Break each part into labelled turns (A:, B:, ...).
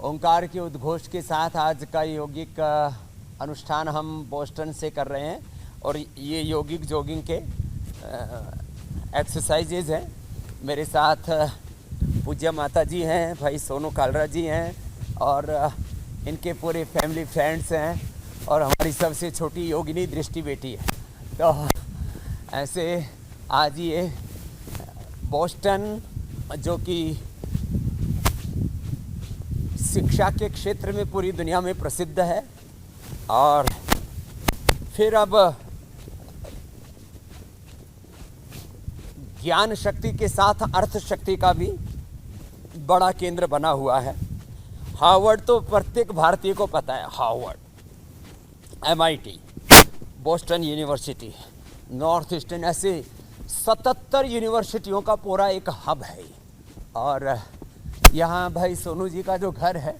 A: ओंकार के उद्घोष के साथ आज का यौगिक अनुष्ठान हम बोस्टन से कर रहे हैं और ये यौगिक जॉगिंग के एक्सरसाइजेज हैं। मेरे साथ पूज्य माता जी हैं, भाई सोनू कालरा जी हैं और इनके पूरे फैमिली फ्रेंड्स हैं और हमारी सबसे छोटी योगिनी दृष्टि बेटी है। तो ऐसे आज ये बोस्टन जो कि शिक्षा के क्षेत्र में पूरी दुनिया में प्रसिद्ध है और फिर अब ज्ञान शक्ति के साथ अर्थ शक्ति का भी बड़ा केंद्र बना हुआ है। हार्वर्ड तो प्रत्येक भारतीय को पता है। Harvard, MIT, Boston university, north eastern, ऐसे 77 यूनिवर्सिटियों का पूरा एक हब है। और यहाँ भाई सोनू जी का जो घर है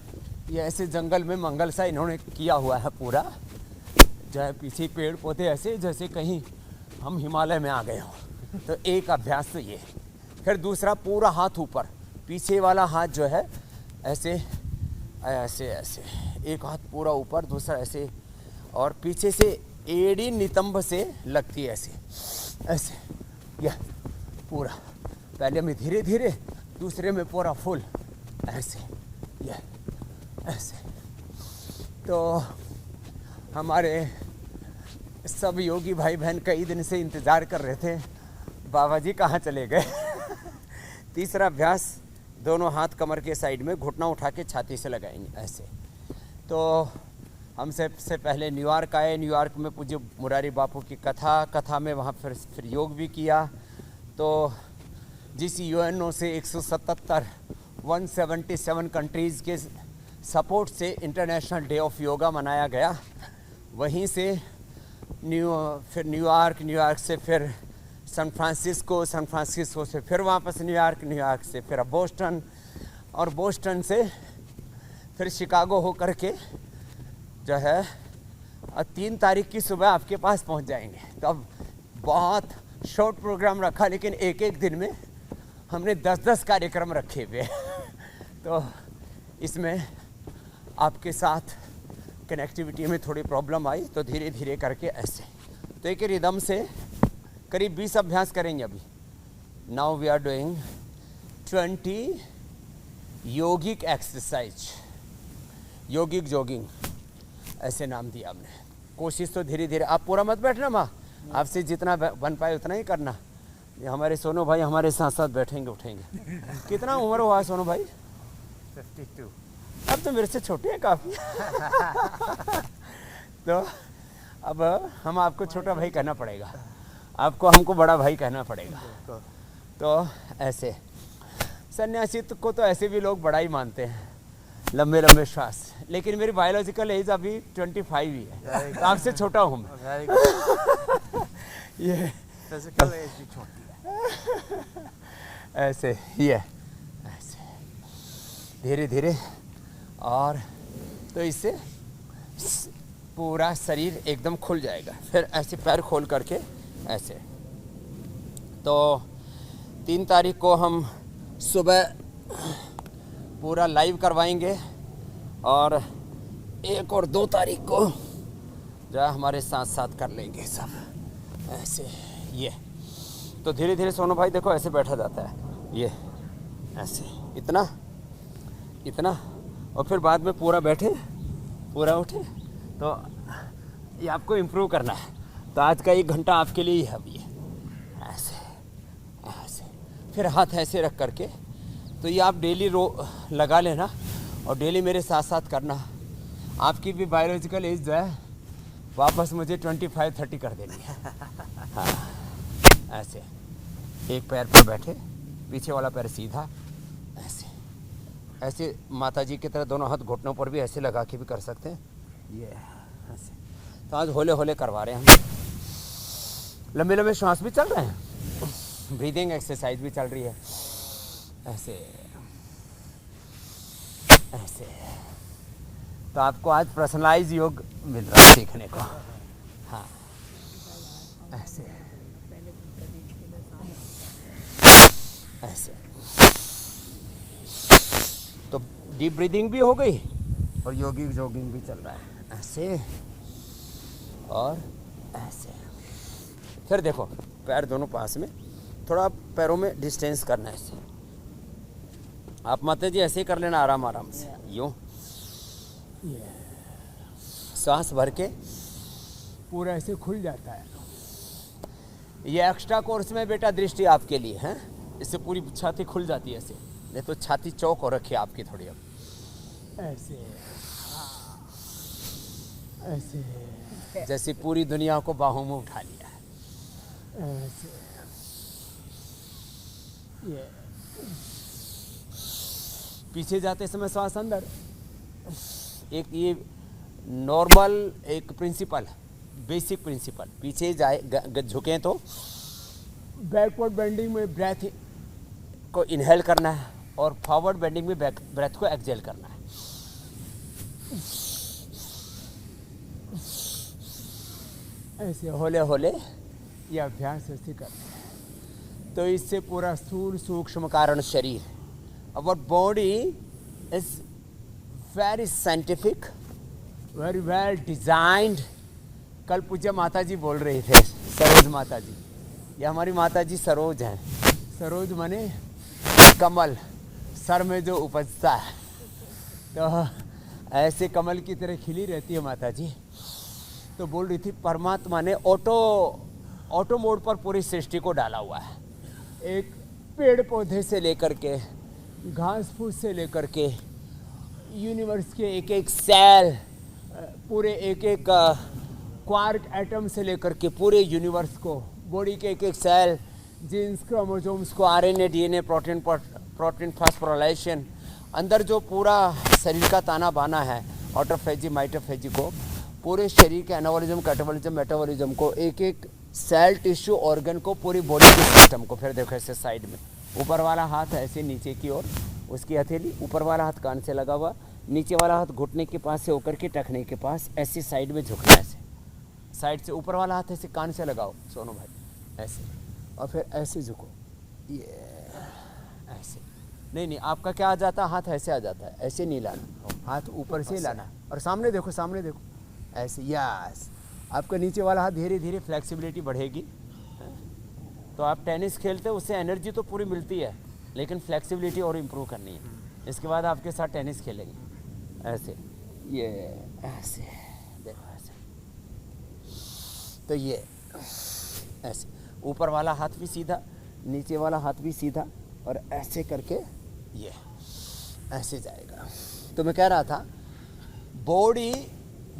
A: ये ऐसे जंगल में मंगल सा इन्होंने किया हुआ है पूरा, जो है पीछे पेड़ पौधे ऐसे जैसे कहीं हम हिमालय में आ गए हों। तो एक अभ्यास तो ये, फिर दूसरा पूरा हाथ ऊपर, पीछे वाला हाथ जो है ऐसे ऐसे ऐसे, एक हाथ पूरा ऊपर, दूसरा ऐसे, और पीछे से एड़ी नितंब से लगती है ऐसे ऐसे, यह पूरा। पहले में धीरे धीरे, दूसरे में पूरा फुल ऐसे, यह ऐसे। तो हमारे सब योगी भाई बहन कई दिन से इंतज़ार कर रहे थे, बाबा जी कहाँ चले गए। तीसरा अभ्यास, दोनों हाथ कमर के साइड में, घुटना उठा के छाती से लगाएंगे ऐसे। तो हम सबसे पहले न्यूयॉर्क आए। न्यूयॉर्क में पूज्य मुरारी बापू की कथा में वहाँ फिर योग भी किया। तो जिस UNO से 177 कंट्रीज़ के सपोर्ट से इंटरनेशनल डे ऑफ योगा मनाया गया, वहीं से फिर न्यूयॉर्क से फिर सैन फ्रांसिस्को से फिर वापस न्यूयॉर्क से फिर बोस्टन, और बोस्टन से फिर शिकागो होकर के जो है 3 तारीख की सुबह आपके पास पहुंच जाएंगे। तो अब बहुत शॉर्ट प्रोग्राम रखा, लेकिन एक एक दिन में हमने 10-10 कार्यक्रम रखे हुए। तो इसमें आपके साथ कनेक्टिविटी में थोड़ी प्रॉब्लम आई, तो धीरे धीरे करके ऐसे। तो एक रिदम से करीब 20 अभ्यास करेंगे अभी। Now we are doing 20 yogic exercise, yogic jogging ऐसे नाम दिया हमने। कोशिश तो धीरे धीरे, आप पूरा मत बैठना माँ, आपसे जितना बन पाए उतना ही करना। ये हमारे सोनू भाई हमारे साथ साथ बैठेंगे उठेंगे। कितना उम्र हुआ सोनू भाई?
B: 52।
A: अब तो मेरे से छोटे हैं काफ़ी। तो अब हम आपको छोटा भाई कहना पड़ेगा, आपको हमको बड़ा भाई कहना पड़ेगा। तो ऐसे सन्यासी को तो ऐसे भी लोग बड़ा ही मानते हैं, लंबे लंबे श्वास। लेकिन मेरी बायोलॉजिकल एज अभी 25 ही है, तो आपसे छोटा हूँ मैं। ये
B: फिजिकल एज भी छोटी है।
A: ऐसे ये ऐसे धीरे धीरे, और तो इससे पूरा शरीर एकदम खुल जाएगा। फिर ऐसे पैर खोल करके ऐसे। तो 3 तारीख को हम सुबह पूरा लाइव करवाएंगे और 1 और 2 तारीख को जो है हमारे साथ साथ कर लेंगे सब ऐसे। ये तो धीरे धीरे सोनू भाई देखो ऐसे बैठा जाता है, ये ऐसे, इतना इतना, और फिर बाद में पूरा बैठे पूरा उठे। तो ये आपको इम्प्रूव करना है। तो आज का 1 घंटा आपके लिए ही है अभी, ऐसे ऐसे। फिर हाथ ऐसे रख करके, तो ये आप डेली लगा लेना और डेली मेरे साथ साथ करना। आपकी भी बायोलॉजिकल एज जो है वापस मुझे 25-30 कर देनी है। हाँ ऐसे, एक पैर पर बैठे, पीछे वाला पैर सीधा ऐसे ऐसे। माता जी की तरह दोनों हाथ घुटनों पर भी ऐसे लगा के भी कर सकते हैं, ये ऐसे। तो आज होले होले करवा रहे हैं हम। लंबे लंबे श्वास भी चल रहे हैं, ब्रीदिंग एक्सरसाइज भी चल रही है ऐसे ऐसे। तो आपको आज पर्सनलाइज योग मिल रहा है सीखने को। हाँ ऐसे ऐसे। तो डीप ब्रीदिंग भी हो गई और योगिक जॉगिंग भी चल रहा है, ऐसे और ऐसे। फिर देखो पैर दोनों पास में, थोड़ा पैरों में डिस्टेंस करना है ऐसे। आप माता जी ऐसे ही कर लेना आराम आराम से, यूँ सांस भर के
C: पूरा ऐसे खुल जाता है।
A: ये एक्स्ट्रा कोर्स में बेटा दृष्टि आपके लिए है, इससे पूरी छाती खुल जाती है ऐसे, नहीं तो छाती चौक हो रखी है आपकी थोड़ी अब।
C: ऐसे ऐसे
A: जैसे पूरी दुनिया को बाहों में उठा लिया है।
C: ऐसे ये
A: पीछे जाते समय श्वास अंदर। एक ये नॉर्मल एक प्रिंसिपल, बेसिक प्रिंसिपल, पीछे जाए झुकें तो
C: बैकवर्ड बेंडिंग में ब्रेथ
A: को इनहेल करना है और फॉरवर्ड बेंडिंग में ब्रेथ को एक्सहेल करना है।
C: ऐसे
A: होले होले,
C: ये अभ्यास ऐसे करते हैं।
A: तो इससे पूरा स्थूल सूक्ष्म कारण शरीर, our body is very scientific, very well designed. कल पूज्य माता जी बोल रहे थे, सरोज माता जी, ये हमारी माता जी सरोज हैं। सरोज माने कमल, सर में जो उपजता है, तो ऐसे कमल की तरह खिली रहती है माता जी। तो बोल रही थी परमात्मा ने ऑटो मोड पर पूरी सृष्टि को डाला हुआ है। एक पेड़ पौधे से लेकर के, घास फूस से लेकर के, यूनिवर्स के एक एक सेल, पूरे एक एक क्वार्क एटम से लेकर के पूरे यूनिवर्स को, बॉडी के एक एक सेल, जीन्स, क्रोमोसोम्स को, आरएनए, डीएनए, प्रोटीन फास्फोराइलेशन, अंदर जो पूरा शरीर का ताना बाना है, ऑटोफेजी माइटोफेजी को, पूरे शरीर के एनाबॉलिज्म, कैटाबॉलिज्म, मेटाबॉलिज्म को, एक एक सेल, टिश्यू, ऑर्गन को, पूरी बॉडी के सिस्टम को। फिर देखो ऐसे साइड में ऊपर वाला हाथ ऐसे नीचे की ओर, उसकी हथेली, ऊपर वाला हाथ कान से लगा हुआ, नीचे वाला हाथ घुटने के पास से होकर के टखने के पास ऐसे साइड में झुकना, ऐसे साइड से। ऊपर वाला हाथ ऐसे कान से लगाओ सोनू भाई, ऐसे, और फिर ऐसे झुको, ये ऐसे। नहीं आपका क्या आ जाता है, हाथ ऐसे आ जाता है, ऐसे नहीं लाना, हाथ ऊपर से लाना, और सामने देखो, सामने देखो, ऐसे। यस, आपका नीचे वाला हाथ धीरे धीरे फ्लेक्सिबिलिटी बढ़ेगी। तो आप टेनिस खेलते हो, उससे एनर्जी तो पूरी मिलती है, लेकिन फ्लेक्सिबिलिटी और इम्प्रूव करनी है। इसके बाद आपके साथ टेनिस खेलेंगे ऐसे, ये ऐसे देखो ऐसे। तो ये ऐसे, ऊपर वाला हाथ भी सीधा, नीचे वाला हाथ भी सीधा, और ऐसे करके ये ऐसे जाएगा। तो मैं कह रहा था, बॉडी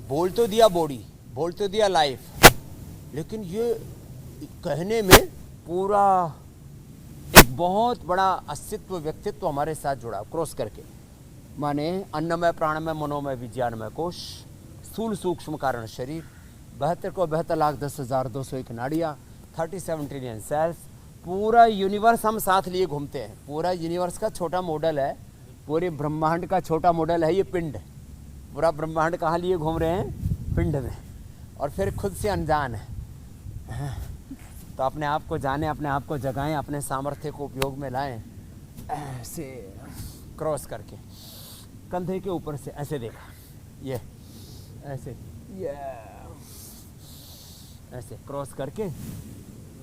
A: बोल तो दिया, बॉडी बोल तो दिया लाइफ, लेकिन ये कहने में पूरा एक बहुत बड़ा अस्तित्व, व्यक्तित्व हमारे साथ जुड़ा, क्रॉस करके। माने अन्नमय, प्राणमय, मनोमय, विज्ञानमय कोश, स्थूल सूक्ष्म कारण शरीर, 72,10,10,201 नाड़ियाँ, 37 ट्रिलियन सेल्स, पूरा यूनिवर्स हम साथ लिए घूमते हैं। पूरा यूनिवर्स का छोटा मॉडल है, पूरे ब्रह्मांड का छोटा मॉडल है ये पिंड। पूरा ब्रह्मांड कहाँ लिए घूम रहे हैं, पिंड में, और फिर खुद से अनजान है। तो अपने आप को जाने, अपने आप को जगाएं, अपने सामर्थ्य को उपयोग में लाएं, ऐसे क्रॉस करके, कंधे के ऊपर से ऐसे देखा, ये ऐसे, ये ऐसे क्रॉस करके,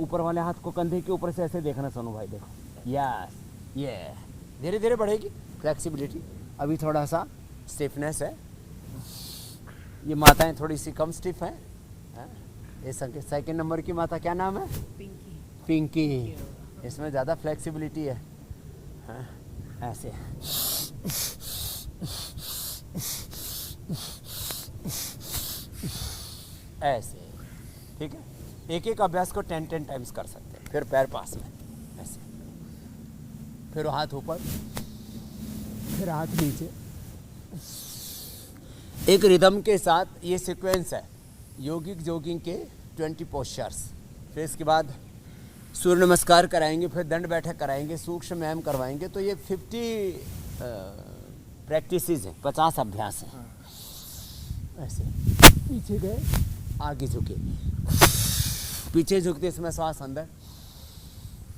A: ऊपर वाले हाथ को कंधे के ऊपर से ऐसे देखना सोनू भाई, देखो, यस, ये धीरे धीरे बढ़ेगी फ्लेक्सिबिलिटी। अभी थोड़ा सा स्टिफनेस है, ये माताएं थोड़ी सी कम स्टिफ हैं। ये सेकंड नंबर की माता क्या नाम है, पिंकी, इसमें ज़्यादा फ्लेक्सिबिलिटी है। ऐसे ऐसे, ठीक है। एक एक अभ्यास को 10 टाइम्स कर सकते हैं। फिर पैर पास में ऐसे, फिर हाथ ऊपर,
C: फिर हाथ नीचे,
A: एक रिदम के साथ। ये सीक्वेंस है योगिक जॉगिंग के 20 पोस्चर्स। फिर इसके बाद सूर्य नमस्कार कराएंगे, फिर दंड बैठक कराएंगे, सूक्ष्म व्यायाम करवाएंगे। तो ये 50 प्रैक्टिसेस हैं, 50 अभ्यास हैं। ऐसे
C: पीछे गए,
A: आगे झुके, पीछे झुकते समय श्वास अंदर,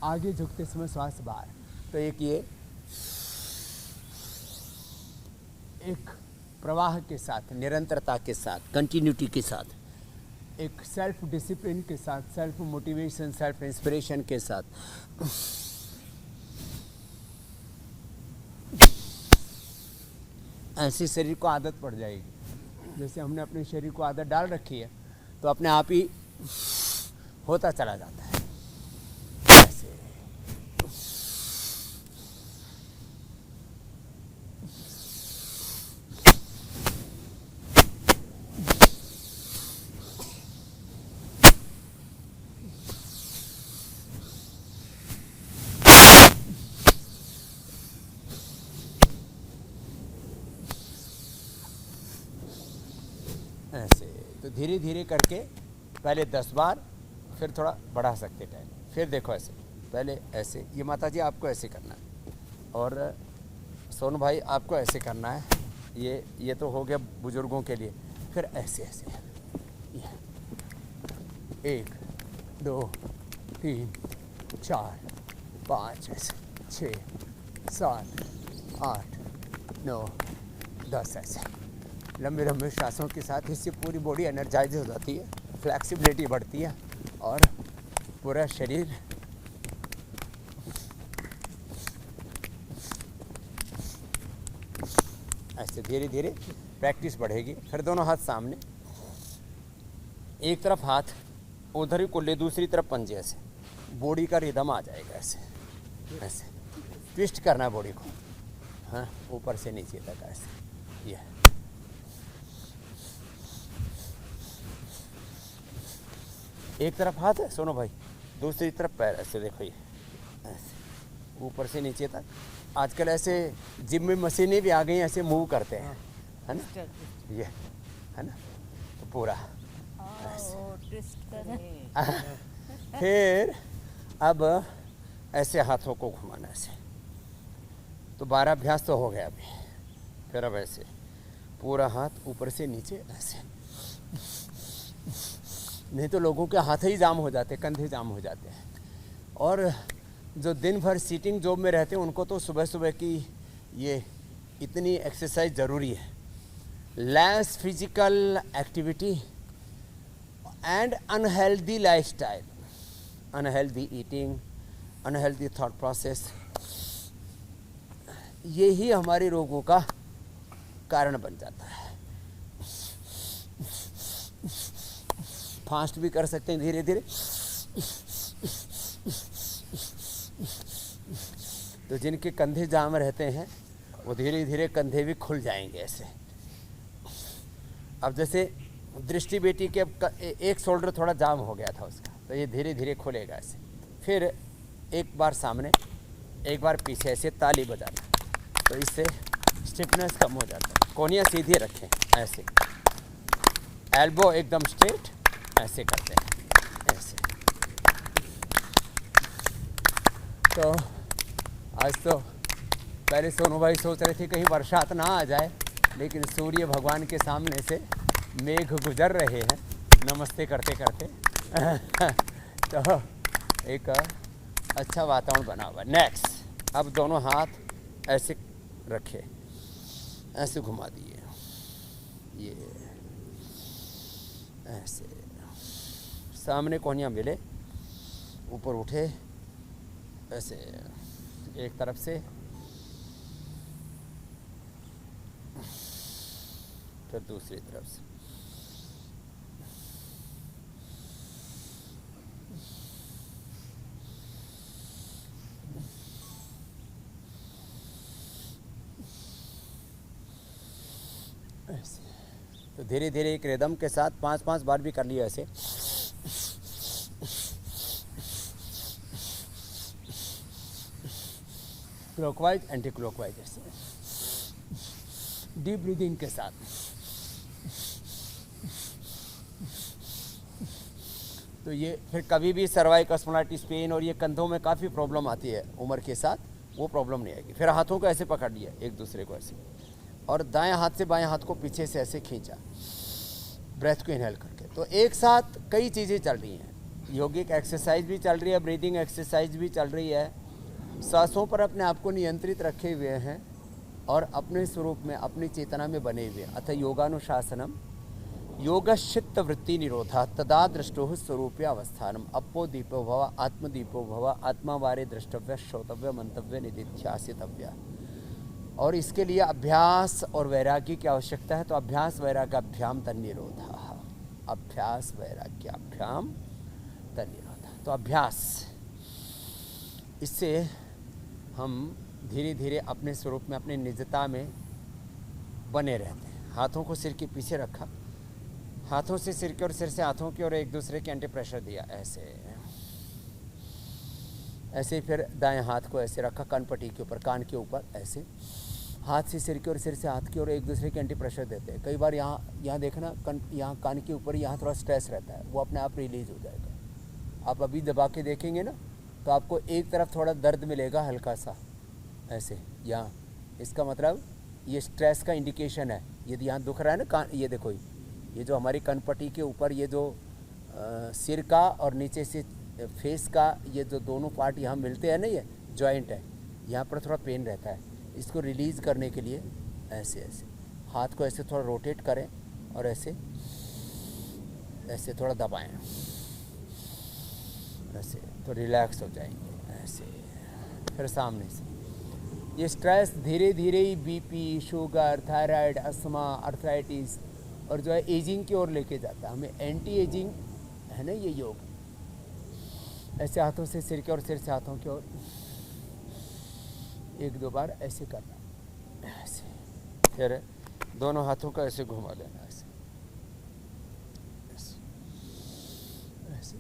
C: आगे झुकते समय श्वास बाहर।
A: तो एक ये
C: एक प्रवाह के साथ,
A: निरंतरता के साथ, कंटिन्यूटी के साथ,
C: एक सेल्फ डिसिप्लिन के साथ, सेल्फ मोटिवेशन, सेल्फ
A: इंस्पिरेशन के साथ
C: ऐसे शरीर को आदत पड़ जाएगी। जैसे हमने अपने शरीर को आदत डाल रखी है तो अपने आप ही होता चला जाता है। ऐसे
A: ऐसे तो धीरे धीरे करके पहले 10 बार, फिर थोड़ा बढ़ा सकते टाइम, फिर देखो ऐसे, पहले ऐसे, ये माता जी आपको ऐसे करना है, और सोनू भाई आपको ऐसे करना है। ये तो हो गया बुजुर्गों के लिए। फिर ऐसे ऐसे, 1 2 3 4 5 ऐसे, 6 7 8 9 10 ऐसे लंबे लंबे श्वासों के साथ। इससे पूरी बॉडी एनर्जाइज हो जाती है, फ्लेक्सिबिलिटी बढ़ती है और पूरा शरीर ऐसे धीरे धीरे प्रैक्टिस बढ़ेगी। फिर दोनों हाथ सामने, एक तरफ हाथ उधर ही कुल्ले, दूसरी तरफ पंजे, ऐसे बॉडी का रिदम आ जाएगा। ऐसे ऐसे ट्विस्ट करना है बॉडी को, हाँ, ऊपर से नीचे तक ऐसे। ये एक तरफ हाथ है सोनू भाई, दूसरी तरफ पैर, ऐसे देखो, ये ऐसे ऊपर से नीचे तक। आजकल ऐसे जिम में मशीनें भी आ गई, ऐसे मूव करते हैं, है ना, ये है ना, तो पूरा फिर अब ऐसे हाथों को घुमाना, ऐसे। तो 12 अभ्यास तो हो गया अभी। फिर अब ऐसे पूरा हाथ ऊपर से नीचे ऐसे। नहीं तो लोगों के हाथ ही जाम हो जाते, कंधे जाम हो जाते हैं। और जो दिन भर सीटिंग जॉब में रहते हैं उनको तो सुबह सुबह की ये इतनी एक्सरसाइज ज़रूरी है। Less physical activity and unhealthy lifestyle, unhealthy eating, unhealthy thought process, ये ही हमारे रोगों का कारण बन जाता है। फास्ट भी कर सकते हैं धीरे धीरे। तो जिनके कंधे जाम रहते हैं वो धीरे धीरे कंधे भी खुल जाएंगे ऐसे। अब जैसे दृष्टि बेटी के एक शोल्डर थोड़ा जाम हो गया था उसका, तो ये धीरे धीरे खुलेगा ऐसे। फिर एक बार सामने, एक बार पीछे, ऐसे ताली बजाना, तो इससे स्टिफनेस कम हो जाता है। कोहनियाँ सीधी रखें ऐसे, एल्बो एकदम स्ट्रेट, ऐसे करते हैं ऐसे। तो आज तो पहले सोनू भाई सोच रहे थे कहीं बरसात ना आ जाए, लेकिन सूर्य भगवान के सामने से मेघ गुजर रहे हैं नमस्ते करते करते। तो एक अच्छा वातावरण बना हुआ। नेक्स्ट, अब दोनों हाथ ऐसे रखे, ऐसे घुमा दिए, ये ऐसे सामने कोहनियाँ मिले, ऊपर उठे ऐसे एक तरफ से, फिर दूसरी तरफ से। ऐसे तो धीरे धीरे एक रिदम के साथ 5-5 बार भी कर लिया ऐसे। क्लॉकवाइज, एंटी क्लॉकवाइज, ऐसे डीप ब्रीदिंग के साथ। तो ये फिर कभी भी सर्वाइकल स्पॉन्डिलाइटिस पेन और ये कंधों में काफ़ी प्रॉब्लम आती है उम्र के साथ, वो प्रॉब्लम नहीं आएगी। फिर हाथों को ऐसे पकड़ लिया एक दूसरे को ऐसे, और दाएं हाथ से बाएं हाथ को पीछे से ऐसे खींचा, ब्रेथ को इनहेल करके। तो एक साथ कई चीज़ें चल रही हैं, योगिक एक्सरसाइज भी चल रही है, ब्रीदिंग एक्सरसाइज भी चल रही है, सांसों पर अपने आप को नियंत्रित रखे हुए हैं,
C: और अपने स्वरूप में अपनी चेतना में बने हुए। अथ योगानुशासनम योगश्चित्त वृत्ति निरोधा तदा दृष्टो स्वरूपे अवस्थानम अपो दीपो भव आत्मदीपो भव आत्मा वारे द्रष्टव्य श्रोतव्य मंतव्य निधिध्यासितव्य। और इसके लिए अभ्यास और वैराग्य की आवश्यकता है। तो अभ्यास वैराग्याभ्याम तन्निरोधा, अभ्यास वैराग्याभ्याम तन्निरोधा। तो अभ्यास, इससे हम धीरे धीरे अपने स्वरूप में अपनी निजता में बने रहते हैं। हाथों को सिर के पीछे रखा, हाथों से सिर की ओर, सिर से हाथों की ओर एक दूसरे के एंटी प्रेशर दिया, ऐसे ऐसे। फिर दाएं हाथ को ऐसे रखा कनपट्टी के ऊपर, कान के ऊपर, ऐसे हाथ से सिर की ओर, सिर से हाथ की ओर एक दूसरे के एंटी प्रेशर देते हैं। कई बार यहाँ देखना यहाँ कान के ऊपर यहाँ थोड़ा स्ट्रेस रहता है, वो अपने आप रिलीज हो जाएगा। आप अभी दबा के देखेंगे ना तो आपको एक तरफ थोड़ा दर्द मिलेगा हल्का सा, ऐसे यहाँ। इसका मतलब ये स्ट्रेस का इंडिकेशन है। यदि यहाँ दुख रहा है ना कान, ये देखो ये जो हमारी कनपट्टी के ऊपर ये जो सिर का और नीचे से फेस का ये जो दोनों पार्ट यहाँ मिलते हैं ना, ये जॉइंट है, यहाँ पर थोड़ा पेन रहता है। इसको रिलीज़ करने के लिए ऐसे ऐसे हाथ को ऐसे थोड़ा रोटेट करें और ऐसे ऐसे थोड़ा दबाएं, ऐसे तो रिलैक्स हो जाएंगे ऐसे। फिर सामने से ये स्ट्रेस धीरे धीरे ही BP, sugar, thyroid, asthma, arthritis और जो है एजिंग की ओर लेके जाता है हमें। एंटी एजिंग है ना ये योग। ऐसे हाथों से सिर के और सिर से हाथों की ओर एक दो बार ऐसे करना, ऐसे। फिर दोनों हाथों का ऐसे घुमा लेना, ऐसे ऐसे।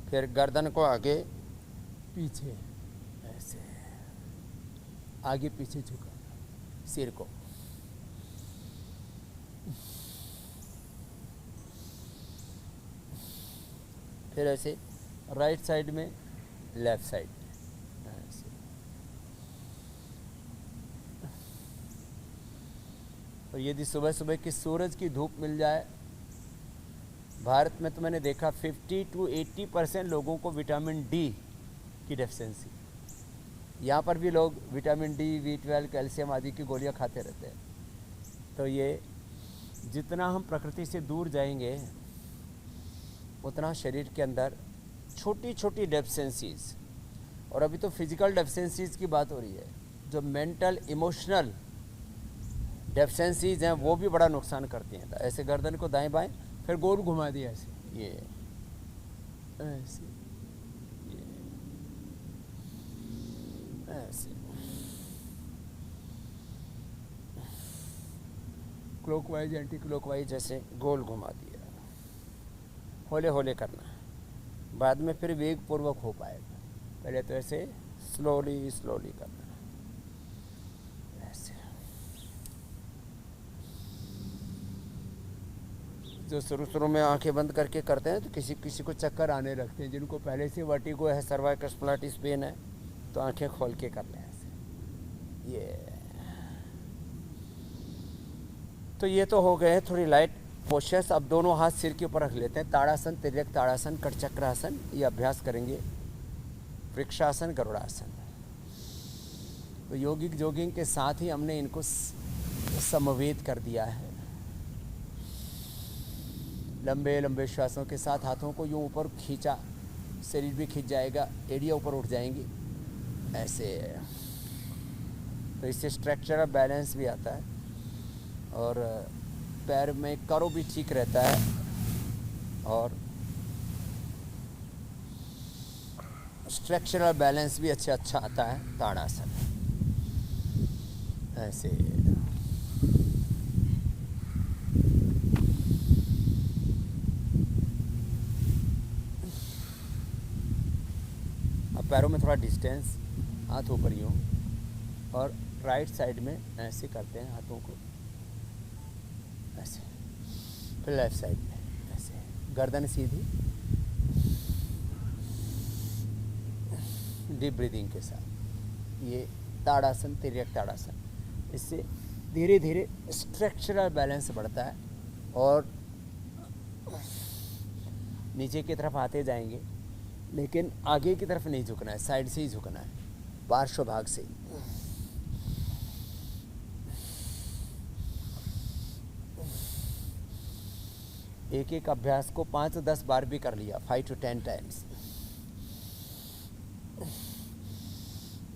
C: फिर गर्दन को आगे पीछे ऐसे, आगे पीछे झुकाना सिर को। फिर ऐसे राइट साइड में, लेफ्ट साइड में ऐसे। और यदि सुबह सुबह की सूरज की धूप मिल जाए, भारत में तो मैंने देखा 50 to 80% लोगों को विटामिन डी की डेफिशिएंसी। यहाँ पर भी लोग विटामिन डी, B12, कैल्शियम आदि की गोलियाँ खाते रहते हैं। तो ये जितना हम प्रकृति से दूर जाएंगे उतना शरीर के अंदर छोटी छोटी डेफिशिएंसीज, और अभी तो फिजिकल डेफिशिएंसीज की बात हो रही है, जो मेंटल इमोशनल डेफिशिएंसीज हैं वो भी बड़ा नुकसान करती हैं। तो ऐसे गर्दन को दाएं बाएं, फिर गोल घुमा दिया ऐसे, ये ऐसे, ये ऐसे, क्लॉकवाइज एंटी क्लॉकवाइज ऐसे गोल घुमा दिया। होले होले करना, बाद में फिर वेग पूर्वक हो पाएगा। पहले तो ऐसे स्लोली स्लोली करना, ऐसे। जो शुरू में आंखें बंद करके करते हैं तो किसी किसी को चक्कर आने लगते हैं। जिनको पहले से वर्टिगो है, सर्वाइकल स्प्लाइटिस पेन है, तो आंखें खोल के कर लें ऐसे। तो ये तो हो गए थोड़ी लाइट पोस्चर्स। अब दोनों हाथ सिर के ऊपर रख लेते हैं। ताड़ासन, तिर्यक ताड़ासन, कटचक्रासन, ये अभ्यास करेंगे। वृक्षासन, गरुड़ासन। तो योगिक जोगिंग के साथ ही हमने इनको समवेत कर दिया है। लंबे लंबे श्वासों के साथ हाथों को यूँ ऊपर खींचा, शरीर भी खींच जाएगा, एड़ियाँ ऊपर उठ जाएंगी ऐसे। तो इससे स्ट्रक्चरल बैलेंस भी आता है और पैर में करो भी ठीक रहता है। और स्ट्रक्चरल बैलेंस भी अच्छा आता है ताड़ासन ऐसे। अब पैरों में थोड़ा डिस्टेंस, हाथ ऊपर यूँ, और राइट साइड में ऐसे करते हैं हाथों को ऐसे। फिर लेफ्ट साइड में ऐसे, गर्दन सीधी, डीप ब्रीदिंग के साथ। ये ताड़ासन, तिर्यक ताड़ासन। इससे धीरे धीरे स्ट्रक्चरल बैलेंस बढ़ता है और नीचे की तरफ आते जाएंगे, लेकिन आगे की तरफ नहीं झुकना है, साइड से ही झुकना है, पार्श्व भाग से ही। एक एक अभ्यास को 5 से 10 बार भी कर लिया, 5 to 10 टाइम्स,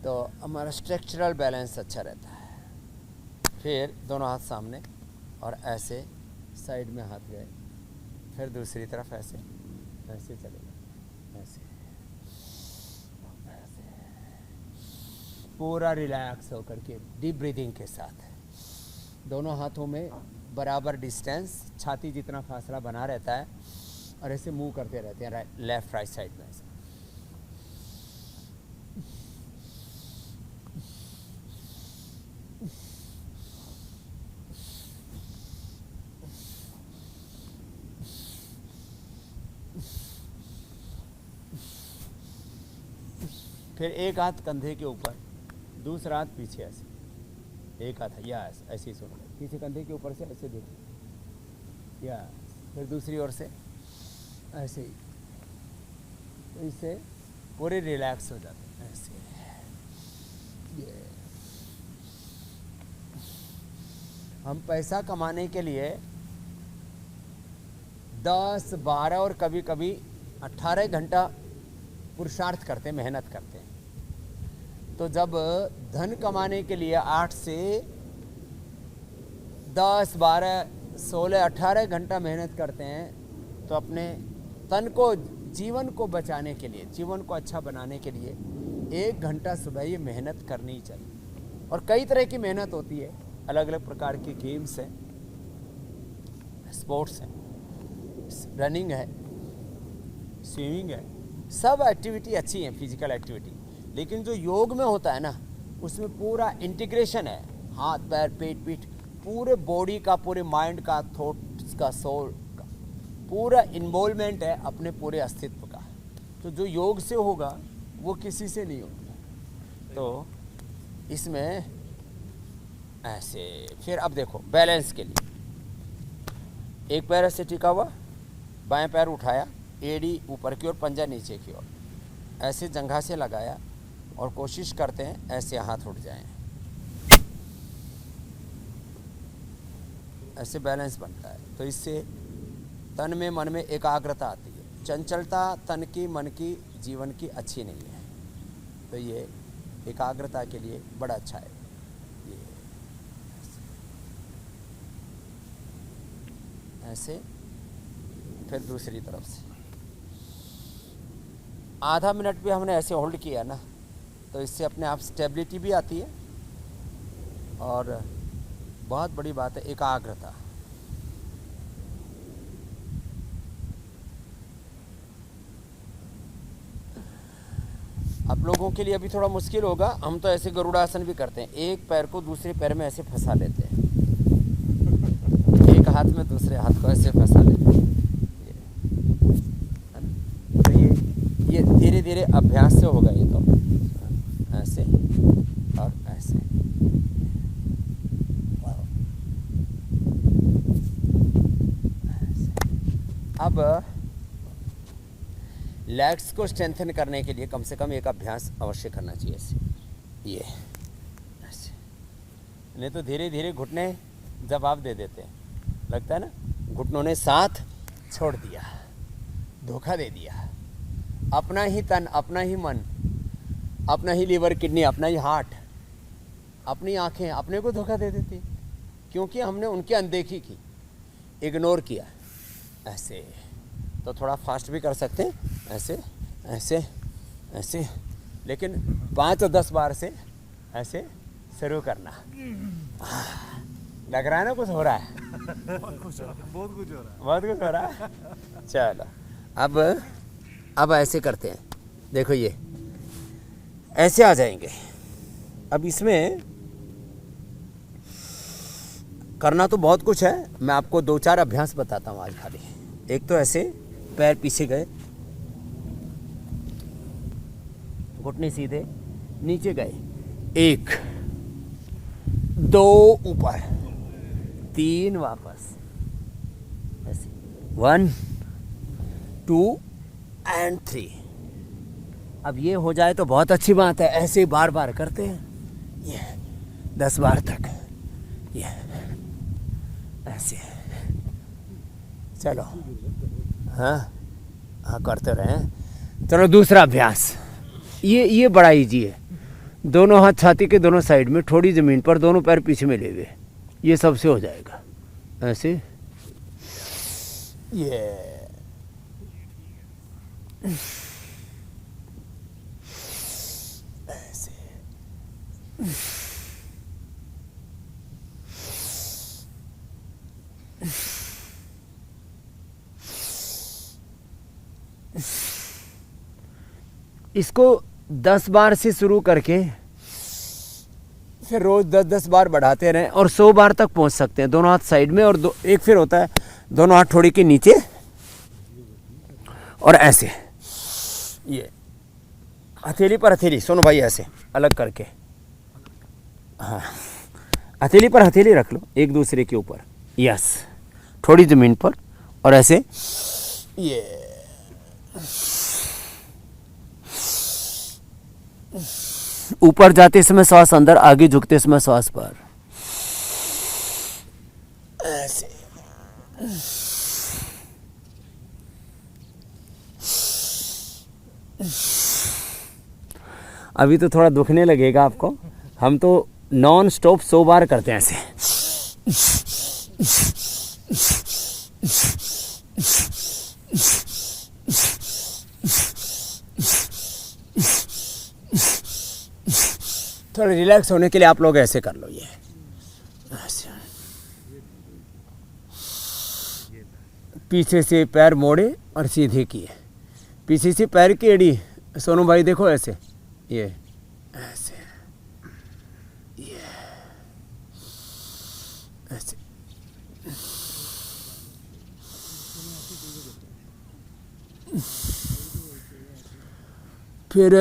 C: तो हमारा स्ट्रक्चरल बैलेंस अच्छा रहता है। फिर दोनों हाथ सामने और ऐसे साइड में हाथ गए, फिर दूसरी तरफ ऐसे ऐसे चलेगा, ऐसे पूरा रिलैक्स होकर के डीप ब्रीदिंग के साथ दोनों हाथों में बराबर डिस्टेंस, छाती जितना फासला बना रहता है, और ऐसे मूव करते रहते हैं लेफ्ट राइट साइड में ऐसे। फिर एक हाथ कंधे के ऊपर, दूसरा हाथ पीछे ऐसे, एक हाथ या ऐसे ही सुनो, पीछे कंधे के ऊपर से ऐसे देखो, या फिर दूसरी ओर से ऐसे ही, तो इससे पूरे रिलैक्स हो जाते हैं ऐसे। ये हम पैसा कमाने के लिए 10, 12 और कभी कभी 18 घंटा पुरुषार्थ करते हैं, मेहनत करते हैं। तो जब धन कमाने के लिए 8 से 10, 12, 16, 18 घंटा मेहनत करते हैं, तो अपने तन को, जीवन को बचाने के लिए, जीवन को अच्छा बनाने के लिए 1 घंटा सुबह ये मेहनत करनी ही चाहिए। और कई तरह की मेहनत होती है, अलग अलग प्रकार के गेम्स हैं, स्पोर्ट्स हैं, रनिंग है, स्विमिंग है, सब एक्टिविटी अच्छी है, फिजिकल एक्टिविटी। लेकिन जो योग में होता है ना, उसमें पूरा इंटीग्रेशन है, हाथ पैर पेट पीठ, पूरे बॉडी का, पूरे माइंड का, थॉट्स का, सोल का पूरा इन्वॉल्वमेंट है अपने पूरे अस्तित्व का। तो जो योग से होगा वो किसी से नहीं होगा। तो इसमें ऐसे, फिर अब देखो बैलेंस के लिए एक पैर ऐसे टिका हुआ, बाएं पैर उठाया, एड़ी ऊपर की ओर, पंजा नीचे की ओर, ऐसे जंघा से लगाया, और कोशिश करते हैं ऐसे हाथ उठ जाएं, ऐसे बैलेंस बनता है। तो इससे तन में, मन में एकाग्रता आती है। चंचलता तन की, मन की, जीवन की अच्छी नहीं है, तो ये एकाग्रता के लिए बड़ा अच्छा है। ये ऐसे, फिर दूसरी तरफ से आधा मिनट भी हमने ऐसे होल्ड किया ना, तो इससे अपने आप स्टेबिलिटी भी आती है, और बहुत बड़ी बात है एकाग्रता। आप लोगों के लिए अभी थोड़ा मुश्किल होगा, हम तो ऐसे गरुड़ासन भी करते हैं, एक पैर को दूसरे पैर में ऐसे फंसा लेते हैं, एक हाथ में दूसरे हाथ को ऐसे फंसा लेते हैं। तो ये धीरे धीरे अभ्यास से होगा। ये तो ऐसे और ऐसे, अब लेग्स को स्ट्रेंथन करने के लिए कम से कम एक अभ्यास अवश्य करना चाहिए ऐसे, ये ऐसे, नहीं तो धीरे धीरे घुटने जवाब दे देते हैं। लगता है ना, घुटनों ने साथ छोड़ दिया, धोखा दे दिया। अपना ही तन, अपना ही मन, अपना ही लीवर किडनी, अपना ही हार्ट, अपनी आंखें अपने को धोखा दे देती, क्योंकि हमने उनकी अनदेखी की, इग्नोर किया। ऐसे तो थोड़ा फास्ट भी कर सकते हैं, ऐसे ऐसे ऐसे, लेकिन 5 और 10 बार से ऐसे शुरू करना। लग रहा है ना कुछ हो रहा है?
B: बहुत कुछ हो रहा है, बहुत कुछ हो रहा है।
C: बहुत कुछ हो रहा है। चलो अब ऐसे करते हैं, देखो ये ऐसे आ जाएंगे। अब इसमें करना तो बहुत कुछ है, मैं आपको 2-4 अभ्यास बताता हूँ आज खाली। एक तो ऐसे पैर पीछे गए, घुटने सीधे नीचे गए, 1 2 ऊपर, 3 वापस, ऐसे 1 2 एंड 3। अब ये हो जाए तो बहुत अच्छी बात है, ऐसे ही बार बार करते हैं, ये 10 बार तक, ये ऐसे चलो हाँ हाँ करते रहे। चलो दूसरा अभ्यास, ये बड़ा इजी है। दोनों हाथ छाती के दोनों साइड में, थोड़ी ज़मीन पर, दोनों पैर पीछे में ले हुए, ये सबसे हो जाएगा ऐसे। ये ऐसे इसको 10 बार से शुरू करके फिर रोज 10-10 बार बढ़ाते रहें और 100 बार तक पहुंच सकते हैं। दोनों हाथ साइड में और एक फिर होता है दोनों हाथ थोड़ी के नीचे और ऐसे, ये हथेली पर हथेली, सोनू भाई ऐसे अलग करके, हाँ हथेली पर हथेली रख लो एक दूसरे के ऊपर, यस, थोड़ी ज़मीन पर और ऐसे, ये ऊपर जाते समय श्वास अंदर, आगे झुकते समय श्वास पर, ऐसे। अभी तो थोड़ा दुखने लगेगा आपको, हम तो नॉन स्टॉप 100 बार करते हैं ऐसे। थोड़ा रिलैक्स होने के लिए आप लोग ऐसे कर लो, ये ऐसे। पीछे से पैर मोड़े और सीधे किए, पीछे से पैर की एड़ी, सोनू भाई देखो ऐसे, ये ऐसे, ये ऐसे। फिर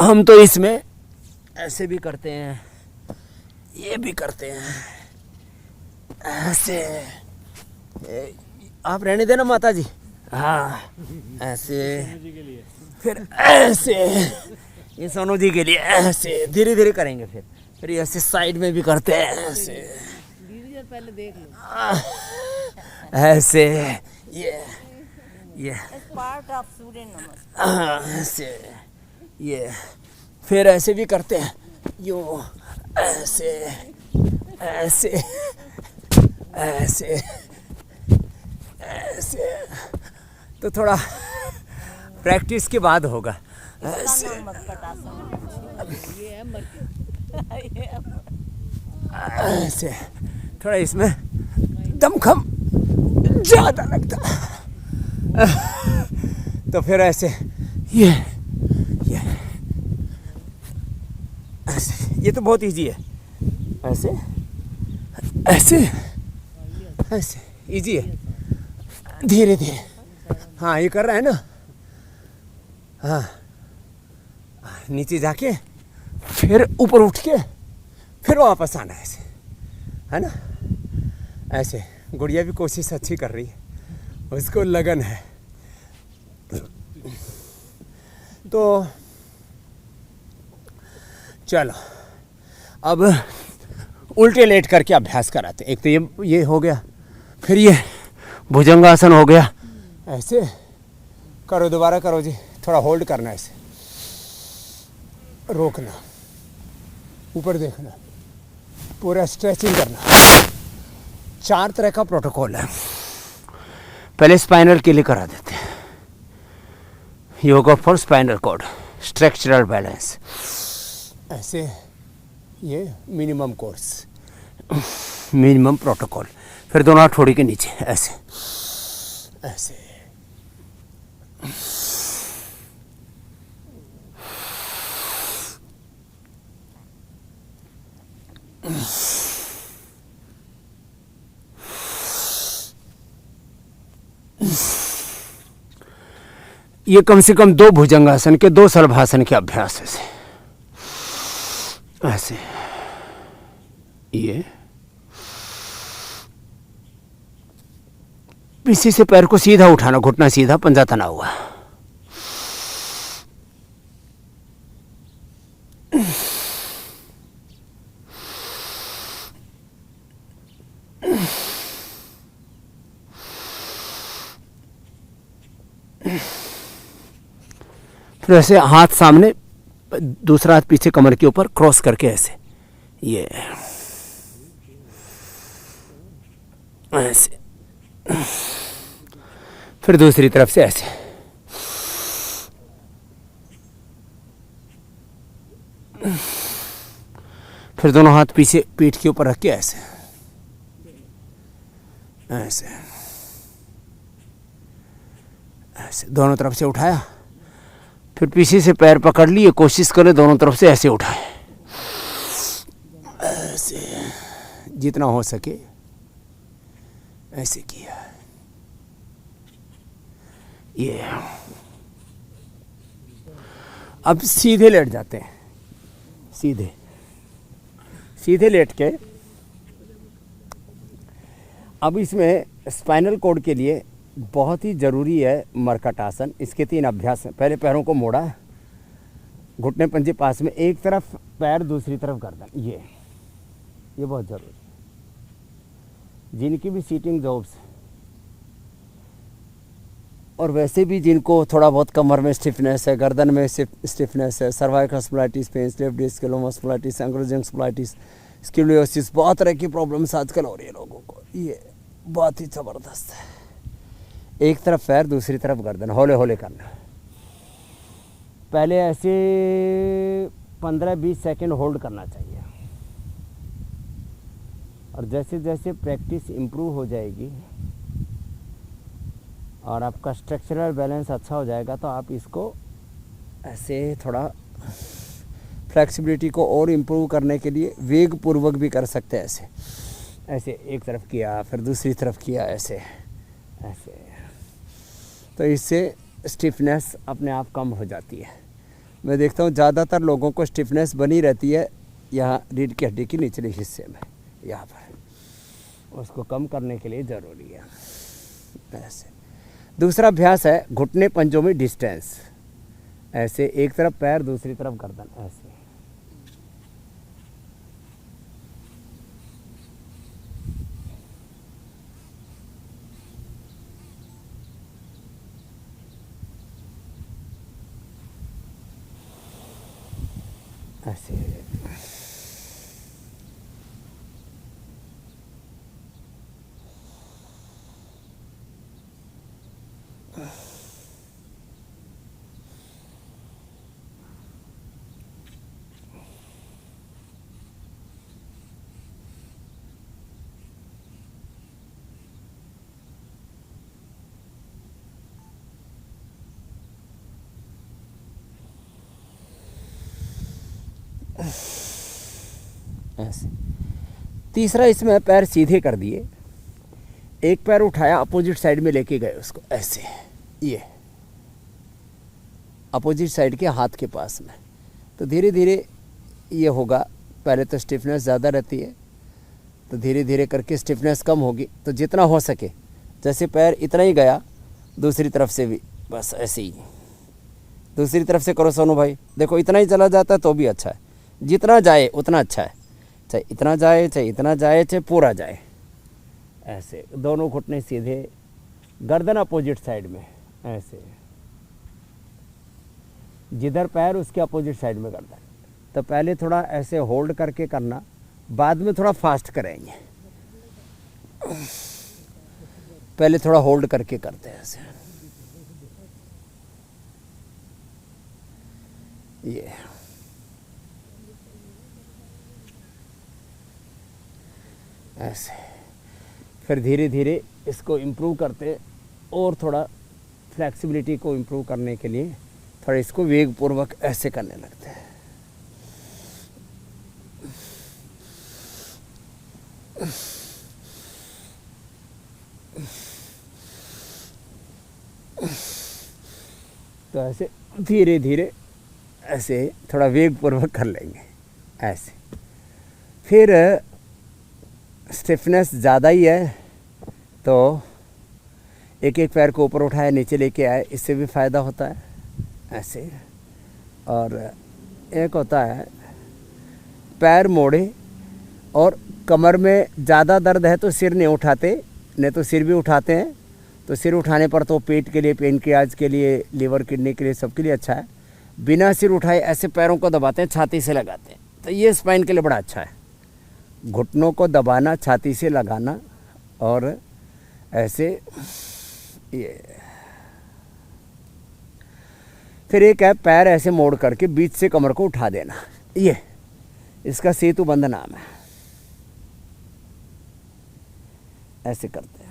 C: हम तो इसमें ऐसे भी करते हैं, ये भी करते हैं ऐसे। आप रहने देना माता जी, हाँ ऐसे, फिर ऐसे, ये सोनू जी के लिए ऐसे, धीरे धीरे करेंगे। फिर ऐसे साइड में भी करते हैं ऐसे,
D: पहले देख लो,
C: ऐसे, ये
D: पार्ट ऑफ सूर्य नमस्कार,
C: ऐसे, ये फिर ऐसे भी करते हैं, यूं ऐसे ऐसे ऐसे ऐसे। तो थोड़ा प्रैक्टिस के बाद होगा ऐसे, ऐसे। थोड़ा इसमें दमखम ज़्यादा लगता, तो फिर ऐसे, ये ऐसे। ये तो बहुत इजी है, ऐसे ऐसे ऐसे, इजी है, धीरे धीरे। हाँ ये कर रहा है ना, हाँ नीचे जाके फिर ऊपर उठ के फिर वापस आना है ऐसे, है ना ऐसे। गुड़िया भी कोशिश अच्छी कर रही है, उसको लगन है। तो चलो अब उल्टे लेट करके अभ्यास कराते। एक तो ये हो गया, फिर ये भुजंगासन हो गया, ऐसे करो, दोबारा करो जी। थोड़ा होल्ड करना, ऐसे रोकना, ऊपर देखना, पूरा स्ट्रेचिंग करना। 4 तरह का प्रोटोकॉल है। पहले स्पाइनल के लिए करा देते हैं, yoga for spinal cord, structural balance, ऐसे। ये मिनिमम कोर्स, मिनिमम प्रोटोकॉल। फिर दोनों हाथ थोड़ी के नीचे, ऐसे ऐसे। ये कम से कम 2 भुजंगासन के, 2 शलभासन के अभ्यास ऐसे ऐसे। ये पीछे से पैर को सीधा उठाना, घुटना सीधा, पंजा तना हुआ। फिर ऐसे हाथ सामने, दूसरा हाथ पीछे कमर के ऊपर क्रॉस करके ऐसे, ये ऐसे, फिर दूसरी तरफ से ऐसे, फिर दोनों हाथ पीछे पीठ के ऊपर रख के ऐसे ऐसे ऐसे दोनों तरफ से उठाया, फिर पीछे से पैर पकड़ लिए, कोशिश करें दोनों तरफ से ऐसे उठाए, ऐसे जितना हो सके ऐसे किया। ये अब सीधे लेट जाते हैं, सीधे सीधे लेट के। अब इसमें स्पाइनल कोड के लिए बहुत ही ज़रूरी है मरकट आसन। इसके 3 अभ्यास हैं। पहले पैरों को मोड़ा, घुटने पंजे पास में, एक तरफ पैर दूसरी तरफ गर्दन, ये बहुत ज़रूरी है। जिनकी भी सीटिंग जॉब्स और वैसे भी जिनको थोड़ा बहुत कमर में स्टिफनेस है, गर्दन में स्टिफनेस है, cervical spondylitis, pain, slip disc, sclerosis, ankylosing spondylitis, sclerosis, बहुत तरह की प्रॉब्लम्स आजकल हो रही है लोगों को। ये बहुत ही ज़बरदस्त है। एक तरफ पैर दूसरी तरफ गर्दन, हौले हौले करना। पहले ऐसे 15-20 सेकंड होल्ड करना चाहिए, और जैसे जैसे प्रैक्टिस इम्प्रूव हो जाएगी और आपका स्ट्रक्चरल बैलेंस अच्छा हो जाएगा, तो आप इसको ऐसे थोड़ा फ्लेक्सिबिलिटी को और इम्प्रूव करने के लिए वेग पूर्वक भी कर सकते हैं। ऐसे ऐसे एक तरफ किया, फिर दूसरी तरफ किया, ऐसे ऐसे, तो इससे स्टिफनेस अपने आप कम हो जाती है। मैं देखता हूँ ज़्यादातर लोगों को स्टिफनेस बनी रहती है यहाँ रीढ़ की हड्डी के निचले हिस्से में, यहाँ पर। उसको कम करने के लिए ज़रूरी है ऐसे। दूसरा अभ्यास है घुटने पंजों में डिस्टेंस, ऐसे एक तरफ पैर दूसरी तरफ गर्दन, ऐसे ऐसे। ऐसे। तीसरा, इसमें पैर सीधे कर दिए, एक पैर उठाया, अपोजिट साइड में लेके गए उसको, ऐसे, ये अपोजिट साइड के हाथ के पास में। तो धीरे धीरे ये होगा। पहले तो स्टिफनेस ज़्यादा रहती है, तो धीरे धीरे करके स्टिफनेस कम होगी। तो जितना हो सके, जैसे पैर इतना ही गया, दूसरी तरफ से भी बस ऐसे ही दूसरी तरफ से करो सोनू भाई। देखो इतना ही चला जाता है तो भी अच्छा है, जितना जाए उतना अच्छा है। चाहे इतना जाए, चाहे इतना जाए, चाहे पूरा जाए। ऐसे दोनों घुटने सीधे, गर्दन अपोजिट साइड में, ऐसे जिधर पैर उसके अपोजिट साइड में गर्दन। तो पहले थोड़ा ऐसे होल्ड करके करना, बाद में थोड़ा फास्ट करेंगे। पहले थोड़ा होल्ड करके करते हैं ऐसे, ये ऐसे। फिर धीरे धीरे इसको इम्प्रूव करते, और थोड़ा फ्लेक्सिबिलिटी को इम्प्रूव करने के लिए थोड़ा इसको वेग पूर्वक ऐसे करने लगते हैं। तो ऐसे धीरे धीरे ऐसे थोड़ा वेग पूर्वक कर लेंगे ऐसे। फिर स्टिफनेस ज़्यादा ही है तो एक एक पैर को ऊपर उठाए, नीचे लेके आए, इससे भी फ़ायदा होता है ऐसे। और एक होता है पैर मोड़े, और कमर में ज़्यादा दर्द है तो सिर नहीं उठाते, नहीं तो सिर भी उठाते हैं। तो सिर उठाने पर तो पेट के लिए, पेनक्रियाज के लिए, लीवर, किडनी के लिए, सबके लिए अच्छा है। बिना सिर उठाए ऐसे पैरों को दबाते हैं, छाती से लगाते हैं, तो ये स्पाइन के लिए बड़ा अच्छा है। घुटनों को दबाना, छाती से लगाना और ऐसे ये। फिर एक है पैर ऐसे मोड़ करके बीच से कमर को उठा देना, ये इसका सेतु बंध नाम है। ऐसे करते हैं।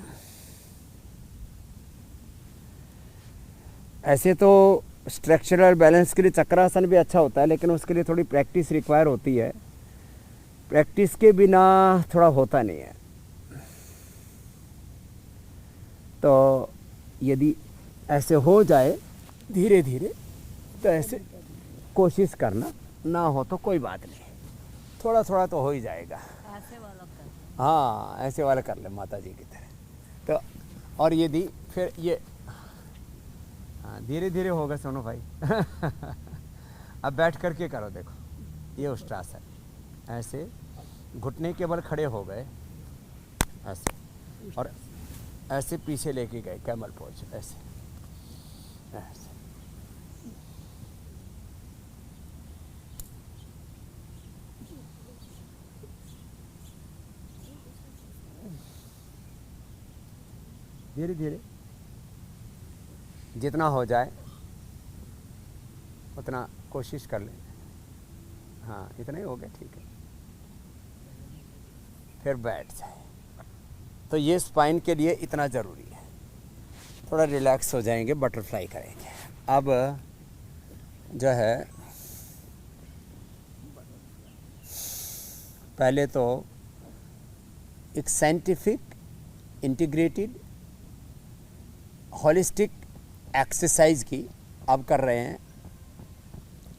C: ऐसे तो स्ट्रक्चरल बैलेंस के लिए चक्रासन भी अच्छा होता है, लेकिन उसके लिए थोड़ी प्रैक्टिस रिक्वायर होती है। प्रैक्टिस के बिना थोड़ा होता नहीं है। तो यदि ऐसे हो जाए धीरे धीरे, तो ऐसे कोशिश करना, ना हो तो कोई बात नहीं, थोड़ा थोड़ा तो हो ही जाएगा।
D: ऐसे वाला कर।
C: हाँ, ऐसे वाला कर ले माता जी की तरह। तो और यदि फिर ये, हाँ धीरे धीरे होगा सोनू भाई। अब बैठ करके करो, देखो ये उष्ट्रासन, ऐसे घुटने के बल खड़े हो गए ऐसे, और ऐसे पीछे लेके गए कैमल पोज, ऐसे ऐसे। धीरे धीरे जितना हो जाए उतना कोशिश कर लें। हाँ इतना ही हो गया, ठीक है। फिर बैठ जाए। तो ये स्पाइन के लिए इतना ज़रूरी है। थोड़ा रिलैक्स हो जाएंगे, बटरफ्लाई करेंगे। अब जो है पहले तो एक साइंटिफिक इंटीग्रेटेड हॉलिस्टिक एक्सरसाइज की अब कर रहे हैं।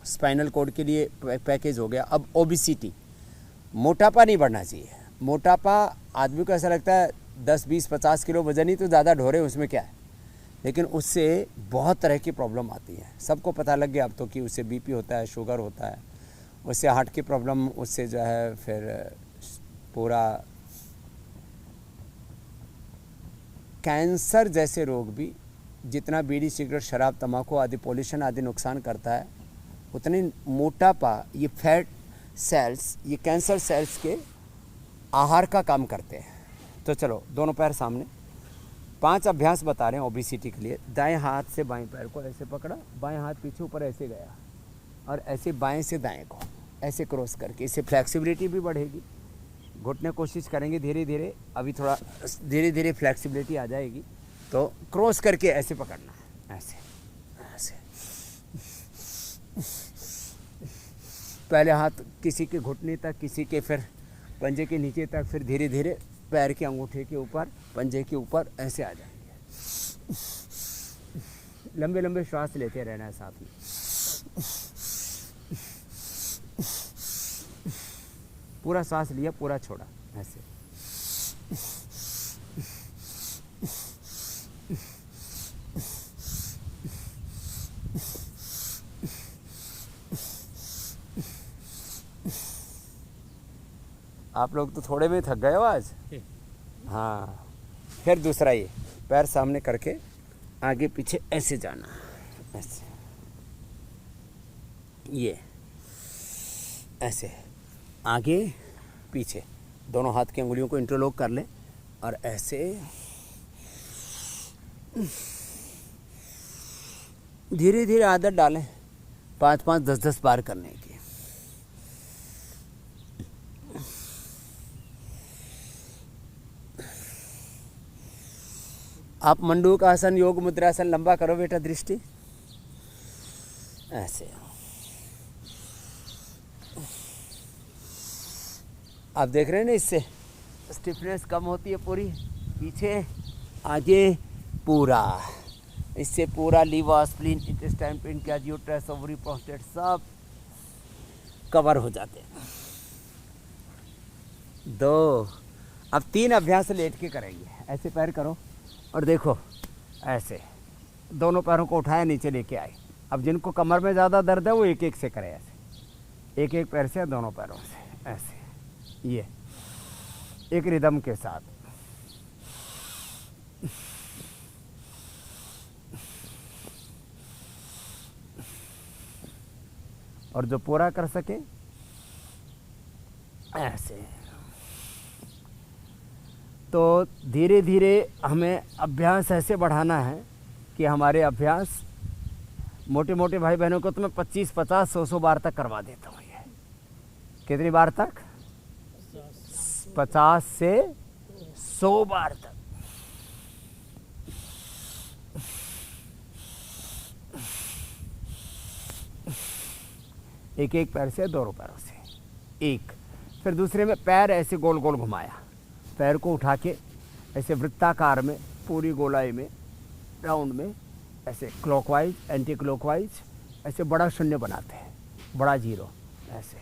C: स्पाइनल कॉर्ड के लिए पैकेज हो गया। अब ओबिसिटी, मोटापा नहीं बढ़ना चाहिए। मोटापा आदमी को ऐसा लगता है 10, 20, 50 किलो वजन ही तो ज़्यादा ढोरे, उसमें क्या है, लेकिन उससे बहुत तरह की प्रॉब्लम आती है। सबको पता लग गया अब तो कि उससे बीपी होता है, शुगर होता है, उससे हार्ट की प्रॉब्लम, उससे जो है फिर पूरा कैंसर जैसे रोग भी, जितना बीड़ी सिगरेट शराब तंबाकू आदि पॉल्यूशन आदि नुकसान करता है, उतनी मोटापा, ये फैट सेल्स, ये कैंसर सेल्स के आहार का काम करते हैं। तो चलो दोनों पैर सामने, 5 अभ्यास बता रहे हैं ओबिसिटी के लिए। दाएं हाथ से बाएं पैर को ऐसे पकड़ा, बाएं हाथ पीछे ऊपर ऐसे गया, और ऐसे बाएं से दाएं को ऐसे क्रॉस करके, इससे फ्लेक्सिबिलिटी भी बढ़ेगी। घुटने कोशिश करेंगे धीरे धीरे, अभी थोड़ा धीरे धीरे फ्लेक्सिबिलिटी आ जाएगी। तो क्रॉस करके ऐसे पकड़ना, ऐसे ऐसे। पहले हाथ किसी के घुटने तक, किसी के फिर पंजे के नीचे तक, फिर धीरे धीरे पैर के अंगूठे के ऊपर, पंजे के ऊपर ऐसे आ जाएंगे। लंबे लंबे श्वास लेते रहना है साथ में। पूरा सांस लिया, पूरा छोड़ा, ऐसे। आप लोग तो थोड़े में थक गए हो आज। हाँ, फिर दूसरा ये पैर सामने करके आगे पीछे ऐसे जाना, ऐसे, ये ऐसे आगे पीछे, दोनों हाथ की अंगुलियों को इंटरलॉक कर लें और ऐसे धीरे धीरे आदत डालें 5-5, 10-10 बार करने की। आप मंडूक आसन, योग मुद्रासन लंबा करो बेटा, दृष्टि ऐसे। आप देख रहे हैं ना, इससे स्टिफनेस कम होती है पूरी, पीछे आगे पूरा, इससे पूरा liver, spleen, intestine, pancreas, uterus, ovary, prostate सब कवर हो जाते हैं। 2, अब 3 अभ्यास लेट के करेंगे। ऐसे पैर करो और देखो ऐसे, दोनों पैरों को उठाया, नीचे लेके आए। अब जिनको कमर में ज़्यादा दर्द है वो एक एक से करें, ऐसे एक एक पैर से, दोनों पैरों से ऐसे, ये एक रिदम के साथ। और जो पूरा कर सके ऐसे। तो धीरे धीरे हमें अभ्यास ऐसे बढ़ाना है कि हमारे अभ्यास मोटे मोटे भाई बहनों को तो मैं 25, 50, 100 बार तक करवा देता हूँ। ये कितनी बार तक? 50 से 100 बार तक। एक एक पैर से, दोनों पैरों से एक। फिर दूसरे में पैर ऐसे गोल गोल घुमाया, पैर को उठा के ऐसे वृत्ताकार में, पूरी गोलाई में, राउंड में, ऐसे क्लॉकवाइज, एंटी क्लॉकवाइज, ऐसे बड़ा शून्य बनाते हैं, बड़ा जीरो ऐसे।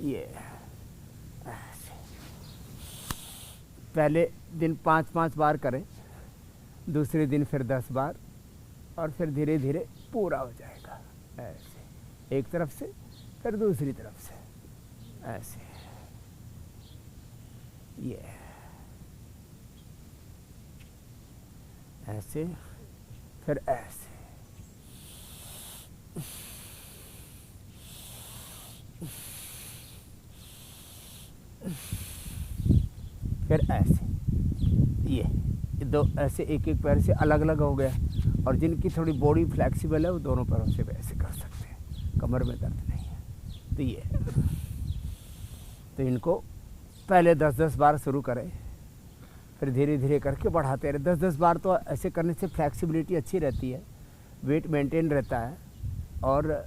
C: ये ऐसे पहले दिन 5-5 बार करें, दूसरे दिन फिर 10 बार, और फिर धीरे धीरे पूरा हो जाएगा ऐसे। एक तरफ से फिर दूसरी तरफ से ऐसे। ये ऐसे, फिर ऐसे। फिर ऐसे। ये दो ऐसे एक एक पैर से अलग अलग हो गया। और जिनकी थोड़ी बॉडी फ्लेक्सिबल है वो दोनों पैरों से भी ऐसे कर सकते हैं, कमर में दर्द नहीं है। तो ये, तो इनको पहले 10-10 बार शुरू करें, फिर धीरे धीरे करके बढ़ाते रहे। 10-10 बार तो ऐसे करने से फ्लेक्सिबिलिटी अच्छी रहती है, वेट मेंटेन रहता है और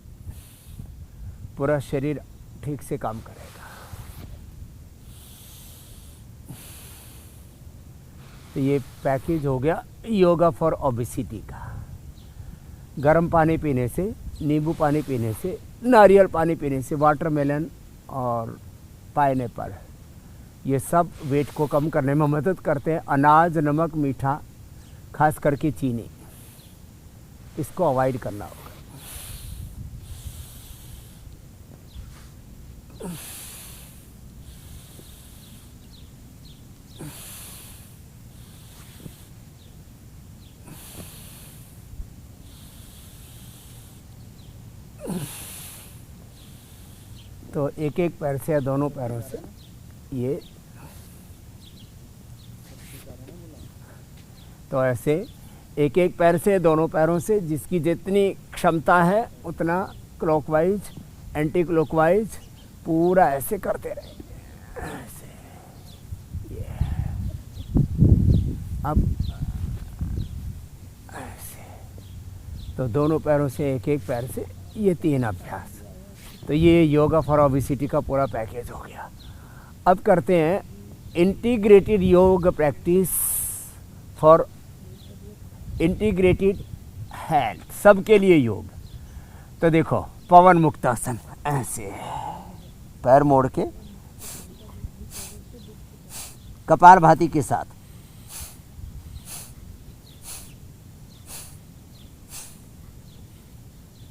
C: पूरा शरीर ठीक से काम करेगा। तो ये पैकेज हो गया योगा फॉर ओबेसिटी का। गर्म पानी पीने से, नींबू पानी पीने से, नारियल पानी पीने से, वाटरमेलन और पाइनएप्पल, ये सब वेट को कम करने में मदद करते हैं। अनाज, नमक, मीठा, खास करके चीनी, इसको अवॉइड करना होगा। तो एक एक पैर से या दोनों पैरों से ये, तो ऐसे एक एक पैर से, दोनों पैरों से, जिसकी जितनी क्षमता है उतना क्लॉकवाइज, एंटी क्लॉकवाइज पूरा ऐसे करते रहे ऐसे। ये अब ऐसे। तो दोनों पैरों से, एक एक पैर से, ये 3 अभ्यास। तो ये योगा फॉर ओबेसिटी का पूरा पैकेज हो गया। अब करते हैं इंटीग्रेटेड योग प्रैक्टिस फॉर इंटीग्रेटेड हेल्थ, सबके लिए योग। तो देखो, पवन मुक्तासन ऐसे, पैर मोड़ के कपालभाति के साथ,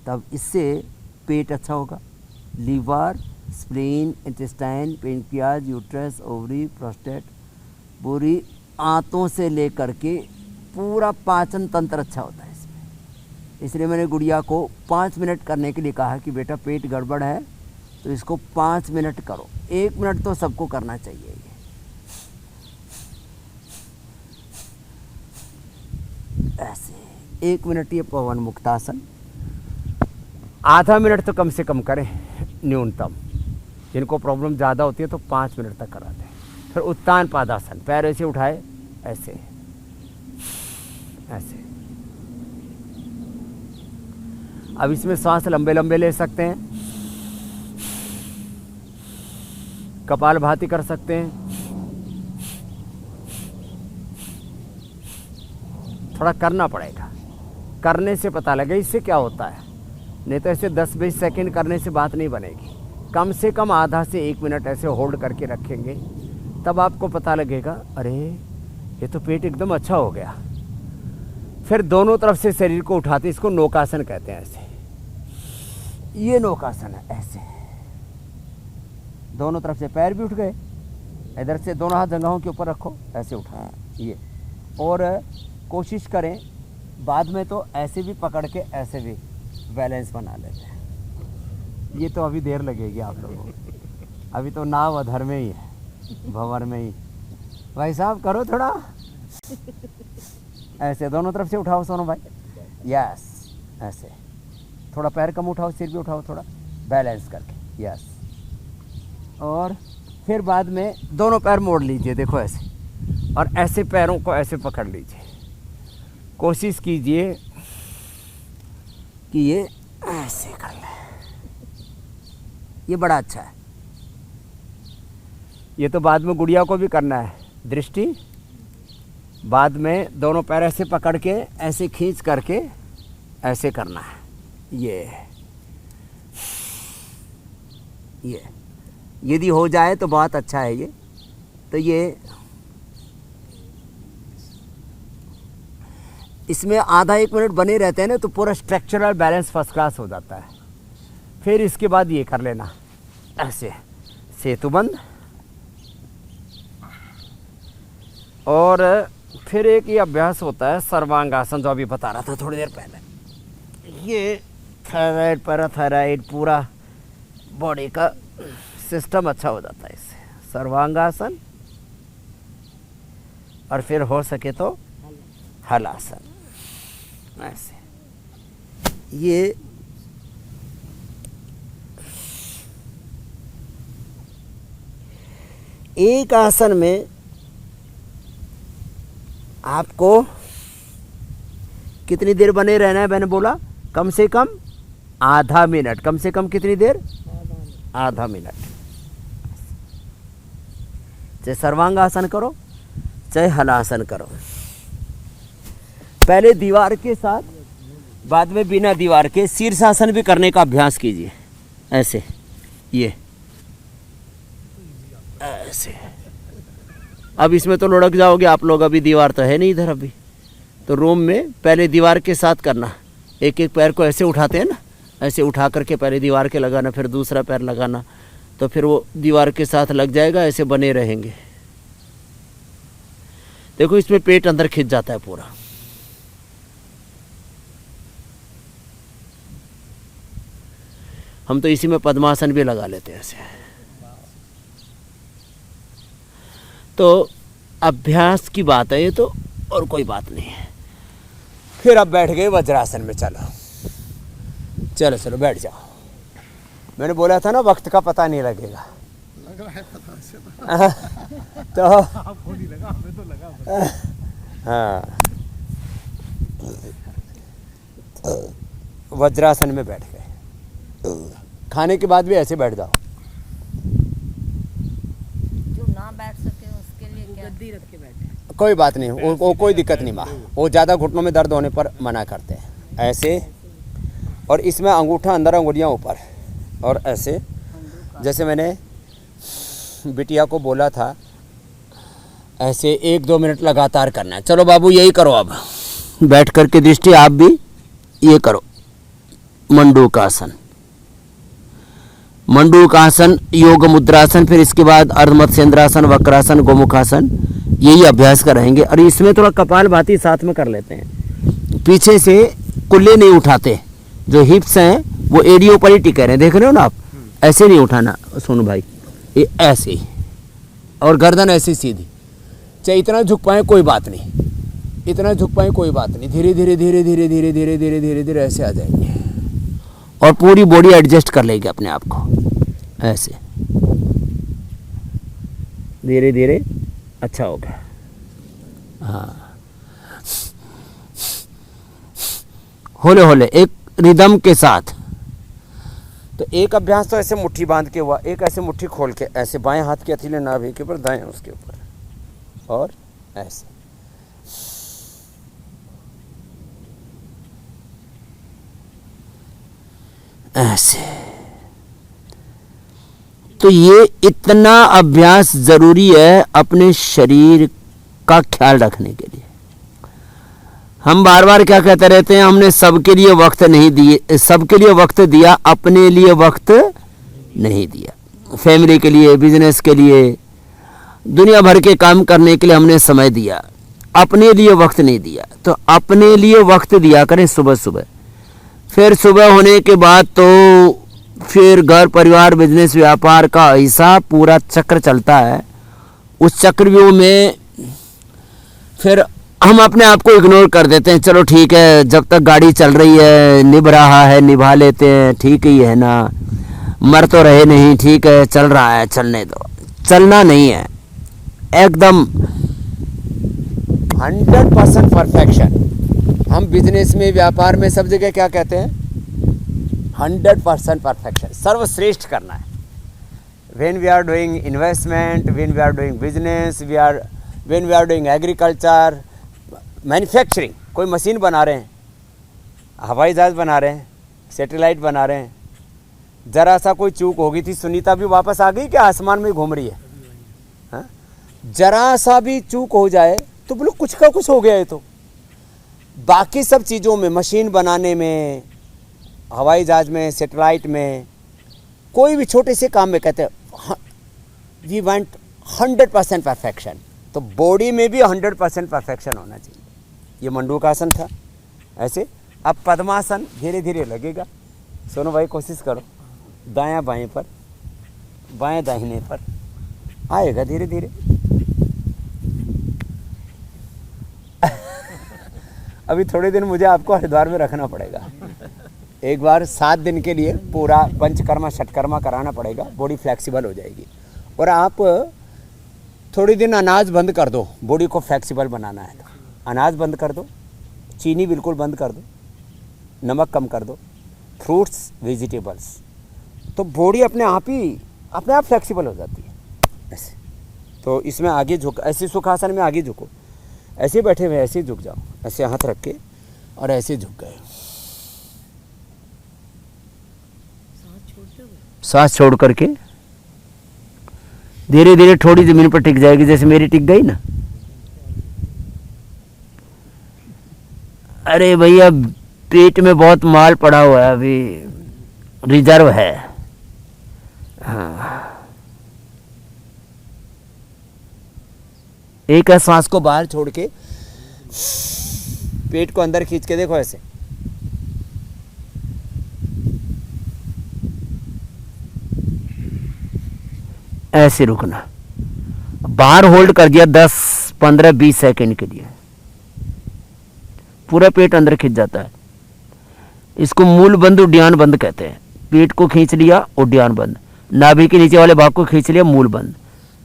C: तब इससे पेट अच्छा होगा। Liver, spleen, intestine, pancreas, uterus, ovary, prostate, पूरी आंतों से लेकर के पूरा पाचन तंत्र अच्छा होता है इसमें। इसलिए मैंने गुड़िया को 5 मिनट करने के लिए कहा कि बेटा पेट गड़बड़ है तो इसको 5 मिनट करो। 1 मिनट तो सबको करना चाहिए ये। ऐसे 1 मिनट ये पवन मुक्तासन, आधा मिनट तो कम से कम करें न्यूनतम। जिनको प्रॉब्लम ज़्यादा होती है तो 5 मिनट तक कराते हैं। फिर उत्तान पादासन, पैर ऐसे उठाए ऐसे ऐसे। अब इसमें सांस लंबे लंबे ले सकते हैं, कपालभाति कर सकते हैं। थोड़ा करना पड़ेगा, करने से पता लगे इससे क्या होता है। नहीं तो ऐसे 10-20 सेकंड करने से बात नहीं बनेगी। कम से कम आधा से 1 मिनट ऐसे होल्ड करके रखेंगे, तब आपको पता लगेगा अरे ये तो पेट एकदम अच्छा हो गया। फिर दोनों तरफ से शरीर को उठाते, इसको नौकासन कहते हैं। ऐसे ये नौकासन है, ऐसे दोनों तरफ से पैर भी उठ गए। इधर से दोनों हाथ जंघों के ऊपर रखो, ऐसे उठाएं ये। और कोशिश करें बाद में तो ऐसे भी पकड़ के ऐसे भी बैलेंस बना लेते हैं। ये तो अभी देर लगेगी आप लोगों को, अभी तो नाव अधर में ही है, भंवर में ही। भाई साहब करो थोड़ा ऐसे, दोनों तरफ से उठाओ सोनू भाई, यस ऐसे, थोड़ा पैर कम उठाओ, सिर भी उठाओ थोड़ा बैलेंस करके, यस। और फिर बाद में दोनों पैर मोड़ लीजिए, देखो ऐसे, और ऐसे पैरों को ऐसे पकड़ लीजिए। कोशिश कीजिए कि ये ऐसे कर लें, ये बड़ा अच्छा है। ये तो बाद में गुड़िया को भी करना है, दृष्टि बाद में दोनों पैर ऐसे पकड़ के ऐसे खींच करके ऐसे करना है। ये यदि हो जाए तो बहुत अच्छा है। ये तो ये इसमें आधा 1 मिनट बने रहते हैं ना, तो पूरा स्ट्रक्चरल बैलेंस फर्स्ट क्लास हो जाता है। फिर इसके बाद ये कर लेना ऐसे, सेतुबंद। और फिर एक ये अभ्यास होता है सर्वांगासन, जो अभी बता रहा था थोड़ी देर पहले। ये थायराइड, पैराथायराइड, पूरा बॉडी का सिस्टम अच्छा हो जाता है इससे, सर्वांगासन। और फिर हो सके तो हलासन ऐसे। ये एक आसन में आपको कितनी देर बने रहना है? मैंने बोला कम से कम आधा मिनट। कम से कम कितनी देर? आधा मिनट। चाहे सर्वांगासन करो चाहे हलासन करो, पहले दीवार के साथ बाद में बिना दीवार के शीर्षासन भी करने का अभ्यास कीजिए ऐसे, ये ऐसे। अब इसमें तो लुढ़क जाओगे आप लोग, अभी दीवार तो है नहीं इधर अभी। तो रूम में पहले दीवार के साथ करना, एक एक पैर को ऐसे उठाते हैं ना, ऐसे उठा करके पहले दीवार के लगाना, फिर दूसरा पैर लगाना, तो फिर वो दीवार के साथ लग जाएगा, ऐसे बने रहेंगे। देखो इसमें पेट अंदर खिंच जाता है पूरा। हम तो इसी में पद्मासन भी लगा लेते हैं ऐसे। तो अभ्यास की बात है ये तो, और कोई बात नहीं है। फिर अब बैठ गए वज्रासन में। चलो चलो चलो बैठ जाओ। मैंने बोला था ना वक्त का पता नहीं लगेगा।
B: लग रहा है पता से
C: तो
B: आपको नहीं लगा, हमें तो लगा।
C: हाँ, वज्रासन में बैठ गए। खाने के बाद भी ऐसे बैठ जाओ।
D: जो ना बैठ सके उसके लिए क्या? गद्दी रख के बैठे।
C: कोई बात नहीं, वो कोई दिक्कत नहीं माँ। वो ज़्यादा घुटनों में दर्द होने पर मना करते हैं ऐसे। और इसमें अंगूठा अंदर, अंगुलियाँ ऊपर, और ऐसे जैसे मैंने बिटिया को बोला था ऐसे 1-2 मिनट लगातार करना है। चलो बाबू यही करो। अब बैठ करके दृष्टि आप भी ये करो, मंडूकासन। मंडूकासन, योग मुद्रासन, फिर इसके बाद अर्धमत्स्येंद्रासन, वक्रासन, गोमुखासन, यही अभ्यास करेंगे। और इसमें थोड़ा कपालभाति साथ में कर लेते हैं। पीछे से कुल्ले नहीं उठाते, जो हिप्स हैं वो एड़ियों पर ही टिके रहे, देख रहे हो ना आप। ऐसे नहीं उठाना सोनू भाई, ये ऐसे ही, और गर्दन ऐसे सीधी। चाहे इतना झुक पाए कोई बात नहीं, इतना झुक पाए कोई बात नहीं। धीरे धीरे धीरे धीरे धीरे धीरे धीरे धीरे धीरे ऐसे आ जाएंगे, और पूरी बॉडी एडजस्ट कर लेगी अपने आप को ऐसे। धीरे धीरे अच्छा होगा। हाँ, होले होले एक रिदम के साथ। तो एक अभ्यास तो ऐसे मुट्ठी बांध के हुआ, एक ऐसे मुट्ठी खोल के ऐसे, बाएं हाथ की हथेली नाभि के ऊपर, दाएं उसके ऊपर, और ऐसे। ऐसे। तो ये इतना अभ्यास जरूरी है अपने शरीर का ख्याल रखने के लिए। हम बार बार क्या कहते रहते हैं, हमने सबके लिए वक्त नहीं दिए, सबके लिए वक्त दिया, अपने लिए वक्त नहीं दिया। फैमिली के लिए, बिजनेस के लिए, दुनिया भर के काम करने के लिए हमने समय दिया, अपने लिए वक्त नहीं दिया। तो अपने लिए वक्त दिया करें सुबह सुबह। फिर सुबह होने के बाद तो फिर घर परिवार बिजनेस व्यापार का ऐसा पूरा चक्र चलता है। उस चक्रव्यूह में फिर हम अपने आप को इग्नोर कर देते हैं, चलो ठीक है जब तक गाड़ी चल रही है, निभ रहा है निभा लेते हैं, ठीक ही है ना, मर तो रहे नहीं, ठीक है चल रहा है चलने दो। चलना नहीं है, एकदम 100% परफेक्शन। हम बिजनेस में व्यापार में सब जगह क्या कहते हैं, 100% परफेक्शन, सर्वश्रेष्ठ करना है। when we are doing investment, when we are doing business, when we are doing agriculture, manufacturing, कोई मशीन बना रहे हैं, हवाई जहाज बना रहे हैं, सैटेलाइट बना रहे हैं, ज़रा सा कोई चूक होगी थी, सुनीता भी वापस आ गई क्या, आसमान में घूम रही है, हाँ? जरा सा भी चूक हो जाए तो बोलो कुछ का कुछ हो गया है। तो बाकी सब चीज़ों में, मशीन बनाने में, हवाई जहाज में, सैटेलाइट में, कोई भी छोटे से काम में कहते हैं वी वांट 100% परफेक्शन। तो बॉडी में भी 100% परफेक्शन होना चाहिए। ये मंडूकासन था ऐसे। अब पद्मासन धीरे धीरे लगेगा। सोनू भाई कोशिश करो, दायां बाएं पर, बाएं दाहिने पर आएगा धीरे धीरे। अभी थोड़े दिन मुझे आपको हरिद्वार में रखना पड़ेगा, एक बार 7 दिन के लिए पूरा पंचकर्मा षटकर्मा कराना पड़ेगा, बॉडी फ्लेक्सिबल हो जाएगी। और आप थोड़ी दिन अनाज बंद कर दो, बॉडी को फ्लेक्सिबल बनाना है तो अनाज बंद कर दो, चीनी बिल्कुल बंद कर दो, नमक कम कर दो, फ्रूट्स वेजिटेबल्स, तो बॉडी अपने आप फ्लेक्सिबल हो जाती है ऐसे। तो इसमें आगे झुक, ऐसे सुखासन में आगे झुको, ऐसे बैठे हुए ऐसे झुक जाओ, ऐसे हाथ रख के और ऐसे झुक गए, सांस छोड़ करके धीरे धीरे थोड़ी जमीन पर टिक जाएगी, जैसे मेरी टिक गई ना। अरे भैया पेट में बहुत माल पड़ा हुआ है, अभी रिजर्व है। हाँ, एक सांस को बाहर छोड़ के पेट को अंदर खींच के देखो ऐसे। ऐसे रुकना, बाहर होल्ड कर दिया 10, 15, 20 सेकंड के लिए, पूरा पेट अंदर खींच जाता है। इसको मूल बंद उड्डयन बंद कहते हैं। पेट को खींच लिया उड्डयन बंद, नाभि के नीचे वाले भाग को खींच लिया मूल बंद।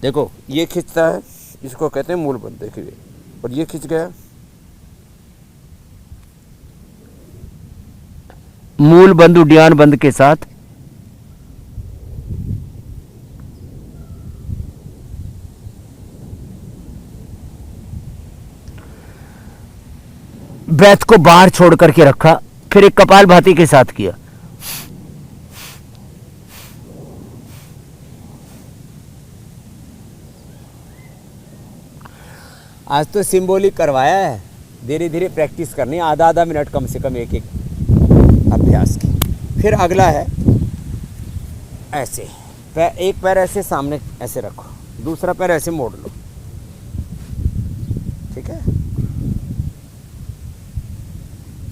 C: देखो ये खींचता है, इसको कहते हैं मूल बंद, देखिए, और ये खींच गया मूल बंद उड्डयन बंद के साथ ब्रेथ को बाहर छोड़ करके रखा, फिर एक कपालभाति के साथ किया। आज तो सिंबॉलिक करवाया है, धीरे धीरे प्रैक्टिस करनी, आधा मिनट कम से कम एक अभ्यास की। फिर अगला है ऐसे, एक पैर ऐसे सामने ऐसे रखो, दूसरा पैर ऐसे मोड़ लो, ठीक है।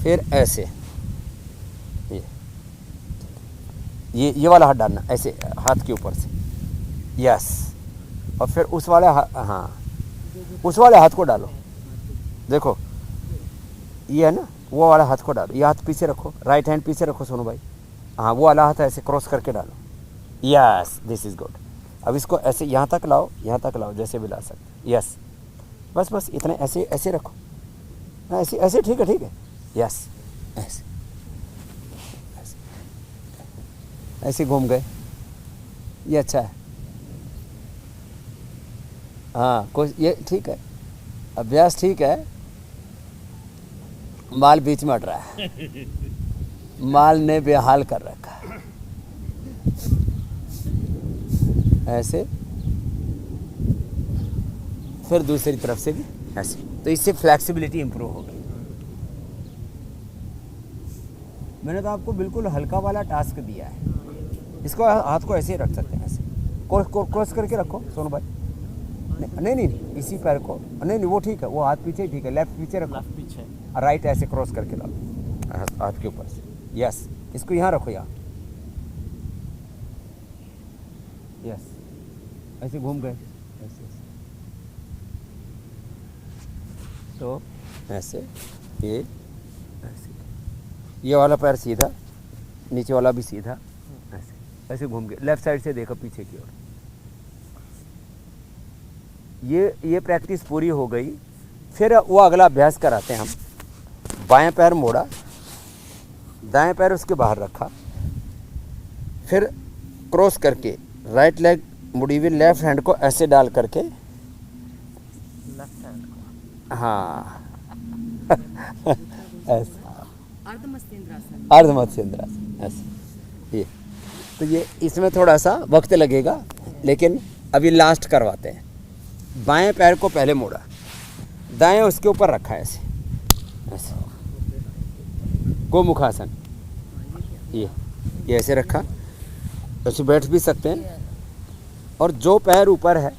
C: फिर ऐसे ये वाला हाथ डालना ऐसे हाथ के ऊपर से, यस। और फिर उस वाले हाँ, उस वाले हाथ को डालो, देखो ये है ना, वो वाला हाथ को डालो, ये हाथ पीछे रखो, राइट हैंड पीछे रखो सोनू भाई, हाँ वो वाला हाथ ऐसे क्रॉस करके डालो, यस, दिस इज गुड। अब इसको ऐसे यहाँ तक लाओ, जैसे भी ला सकते, यस, बस इतना ऐसे ऐसे रखो, ऐसे ठीक है, यस, ऐसे घूम गए, ये अच्छा है। हाँ कुछ ये ठीक है, अभ्यास ठीक है। माल बीच में अट रहा है, माल ने बेहाल कर रखा है, ऐसे। फिर दूसरी तरफ से भी ऐसे, तो इससे फ्लेक्सिबिलिटी इंप्रूव होगी। मैंने तो आपको बिल्कुल हल्का वाला टास्क दिया है। इसको हाथ को ऐसे ही रख सकते हैं, ऐसे क्रॉस करके रखो सोनू भाई। नहीं, इसी पैर को नहीं, वो ठीक है, वो हाथ पीछे ठीक है, लेफ्ट पीछे रखो, लेफ्ट पीछे, राइट ऐसे क्रॉस करके लाओ हाथ के ऊपर से, यस। इसको यहाँ रखो, यहाँ यस, ऐसे घूम गए, ऐसे तो ऐसे, ये ऐसे, ये वाला पैर सीधा, नीचे वाला भी सीधा, ऐसे ऐसे घूम गए। लेफ्ट साइड से देखो पीछे की ओर। ये प्रैक्टिस पूरी हो गई। फिर वो अगला अभ्यास कराते हैं हम। बाएं पैर मोड़ा, दाएं पैर उसके बाहर रखा, फिर क्रॉस करके राइट लेग मुड़ी हुई लेफ्ट हैंड को ऐसे डाल करके,
A: लेफ्ट हैंड को,
C: हाँ ऐसे
D: अर्धमस्तिंद्रासन।
C: अर्धमत्स्येंद्रासन ऐसे। ये तो ये इसमें थोड़ा सा वक्त लगेगा, लेकिन अभी लास्ट करवाते हैं। बाएं पैर को पहले मोड़ा, दाएं उसके ऊपर रखा है ऐसे ऐसे, गोमुखासन। ये ऐसे रखा, ऐसे बैठ भी सकते हैं। और जो पैर ऊपर है,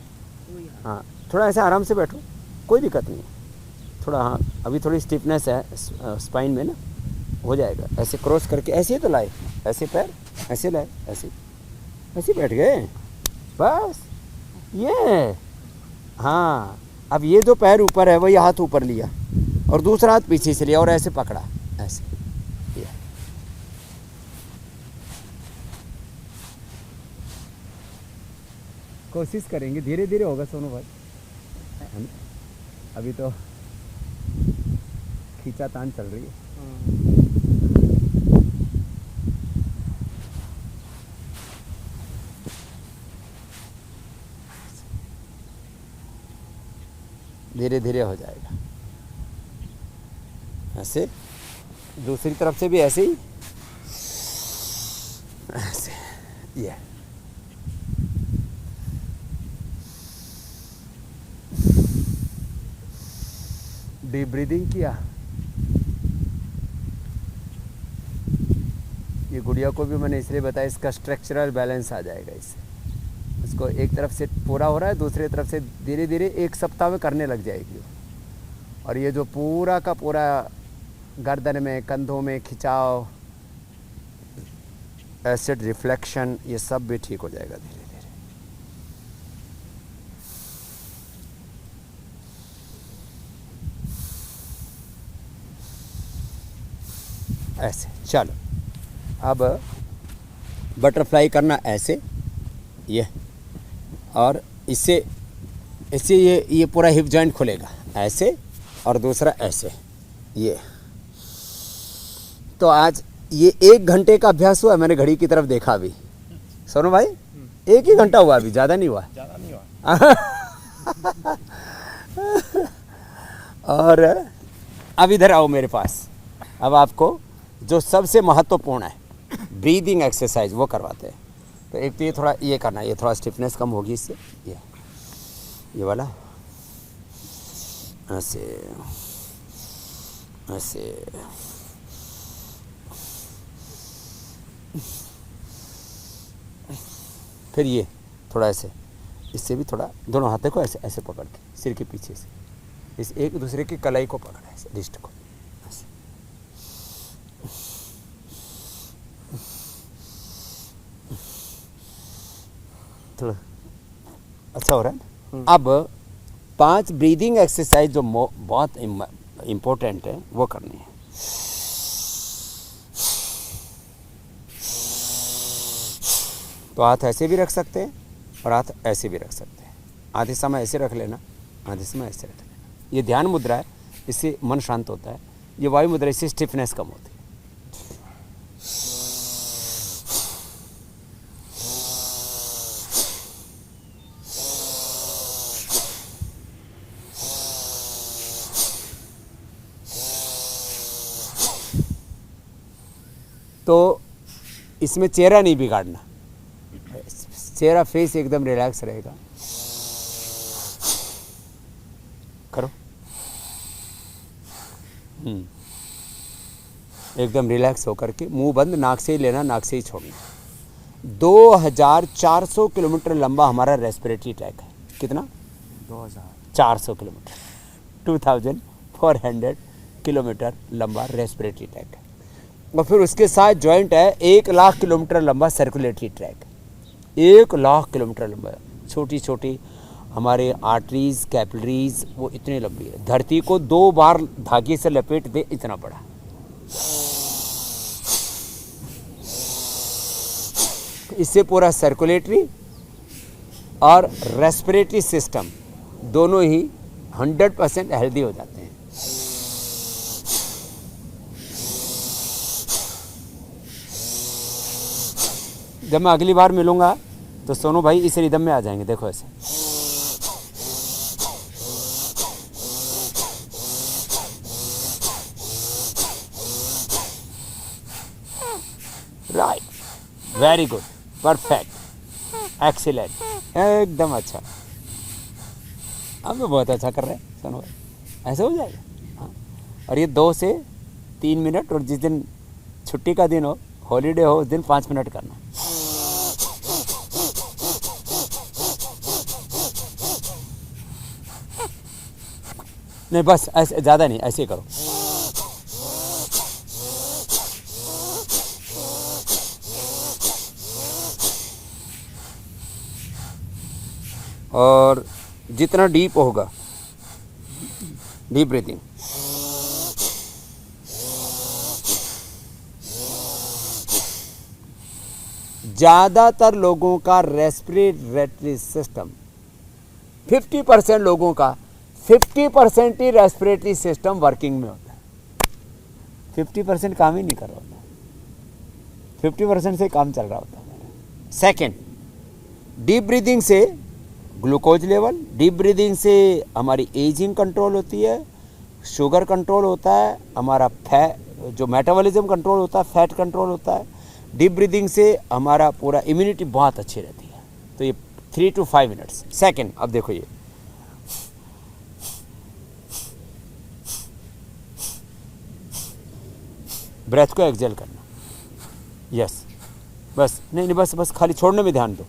C: हाँ थोड़ा ऐसे आराम से बैठो, कोई दिक्कत नहीं है। थोड़ा हाँ अभी थोड़ी स्टिफनेस है स्पाइन में ना, हो जाएगा। ऐसे क्रॉस करके ऐसे ही तो लाए, ऐसे पैर ऐसे लाए, ऐसे ऐसे बैठ गए बस। ये हाँ, अब ये जो पैर ऊपर है वही हाथ ऊपर लिया और दूसरा हाथ पीछे से लिया और ऐसे पकड़ा, ऐसे। ये कोशिश करेंगे, धीरे धीरे होगा सोनू भाई। अभी तो खींचातान चल रही है। धीरे धीरे हो जाएगा ऐसे। दूसरी तरफ से भी ऐसे ही, ऐसे। ये डीप ब्रीदिंग किया। ये गुड़िया को भी मैंने इसलिए बताया, इसका स्ट्रक्चरल बैलेंस आ जाएगा इससे। इसको एक तरफ से पूरा हो रहा है, दूसरी तरफ से धीरे धीरे एक सप्ताह में करने लग जाएगी। और ये जो पूरा का पूरा गर्दन में, कंधों में खिंचाव, एसिड रिफ्लेक्शन, ये सब भी ठीक हो जाएगा धीरे धीरे। ऐसे चलो। अब बटरफ्लाई करना ऐसे, ये, और इससे ये पूरा हिप जॉइंट खुलेगा ऐसे, और दूसरा ऐसे। ये तो आज ये 1 घंटे का अभ्यास हुआ। मैंने घड़ी की तरफ देखा अभी, सोनू भाई 1 ही घंटा हुआ, अभी ज़्यादा नहीं हुआ। और अब इधर आओ मेरे पास। अब आपको जो सबसे महत्वपूर्ण है, ब्रीदिंग एक्सरसाइज, वो करवाते हैं। तो एक तो ये थोड़ा ये करना है, ये थोड़ा स्टिफनेस कम होगी इससे। ये वाला ऐसे ऐसे, फिर ये थोड़ा ऐसे, इससे भी थोड़ा दोनों हाथों को ऐसे ऐसे पकड़ के सिर के पीछे से, इस एक दूसरे की कलाई को पकड़ा ऐसे, रिस्ट को ऐसे। थोड़ा अच्छा हो रहा है। अब 5 ब्रीदिंग एक्सरसाइज जो बहुत इम्पोर्टेंट है, वो करनी है। तो हाथ ऐसे भी रख सकते हैं और हाथ ऐसे भी रख सकते हैं। आधे समय ऐसे रख लेना, आधे समय ऐसे रख लेना। ये ध्यान मुद्रा है, इससे मन शांत होता है। ये वायु मुद्रा, इससे स्टिफनेस कम होती है। तो इसमें चेहरा नहीं बिगाड़ना, चेहरा फेस एकदम रिलैक्स रहेगा। करो, एकदम रिलैक्स होकर के, मुंह बंद, नाक से ही लेना, नाक से ही छोड़ना। 2400 किलोमीटर लंबा हमारा रेस्पिरेटरी ट्रैक है। कितना? 2400 किलोमीटर, 2400 किलोमीटर लंबा रेस्पिरेटरी ट्रैक है। और फिर उसके साथ जॉइंट है 1 लाख किलोमीटर लंबा सर्कुलेटरी ट्रैक। 1,00,000 किलोमीटर लंबा है। छोटी छोटी हमारे आर्टरीज कैपिलरीज वो इतने लंबी है। धरती को 2 बार धागे से लपेट दे इतना बड़ा। इससे पूरा सर्कुलेटरी और रेस्पिरेटरी सिस्टम दोनों ही 100% हेल्दी हो जाते हैं। जब मैं अगली बार मिलूंगा तो सोनू भाई इस रिदम में आ जाएंगे। देखो ऐसे, right, very good, perfect, excellent, एकदम अच्छा। अब तो बहुत अच्छा कर रहे हैं सोनू भाई, ऐसे हो जाएगा। हाँ, और ये 2 से 3 मिनट, और जिस दिन छुट्टी का दिन हो, हॉलीडे हो, उस दिन 5 मिनट करना। नहीं बस ऐसे, ज़्यादा नहीं, ऐसे ही करो। और जितना डीप होगा, डीप ब्रीथिंग। ज़्यादातर लोगों का रेस्पिरेटरी सिस्टम, 50% लोगों का 50% ही रेस्पिरेटरी सिस्टम वर्किंग में होता है। 50% काम ही नहीं कर रहा होता, 50% से काम चल रहा होता है। सेकेंड, डीप ब्रीदिंग से ग्लूकोज लेवल, डीप ब्रीदिंग से हमारी एजिंग कंट्रोल होती है, शुगर कंट्रोल होता है, हमारा जो मेटाबॉलिज्म कंट्रोल होता है, फैट कंट्रोल होता है। डीप ब्रीदिंग से हमारा पूरा इम्यूनिटी बहुत अच्छी रहती है। तो ये 3 to 5 मिनट्स। सेकेंड, अब देखो ये ब्रेथ को एक्सेल करना। यस, बस नहीं नहीं, बस बस खाली छोड़ने में ध्यान दो।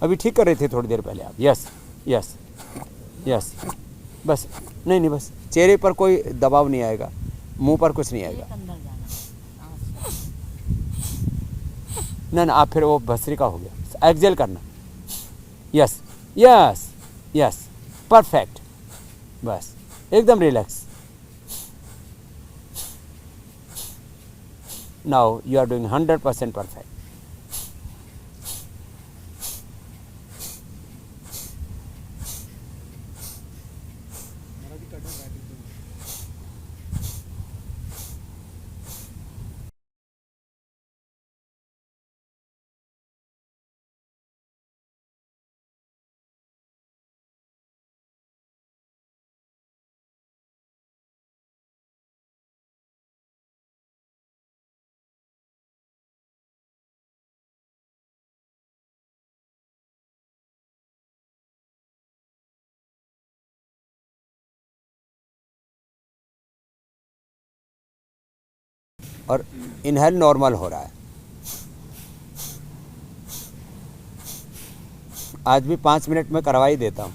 C: अभी ठीक कर रहे थे थोड़ी देर पहले आप। यस यस यस, बस नहीं नहीं, बस चेहरे पर कोई दबाव नहीं आएगा, मुंह पर कुछ नहीं आएगा।
D: अंदर जाना
C: ना ना, आप फिर वो भस्त्रिका हो गया। एक्सेल करना। यस यस यस, परफेक्ट, बस एकदम relax. Now you are doing 100% perfect. और इनहेल नॉर्मल हो रहा है। आज भी 5 मिनट में करवा ही देता हूँ,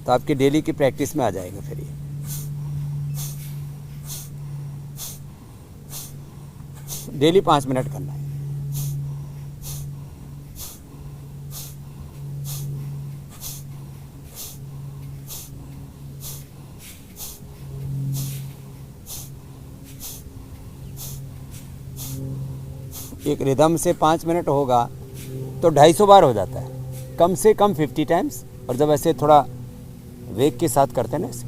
C: तो आपकी डेली की प्रैक्टिस में आ जाएगा फिर ये। डेली 5 मिनट करना है। एक रिदम से 5 मिनट होगा तो 250 बार हो जाता है, कम से कम 50 टाइम्स। और जब ऐसे थोड़ा वेग के साथ करते हैं ना ऐसे,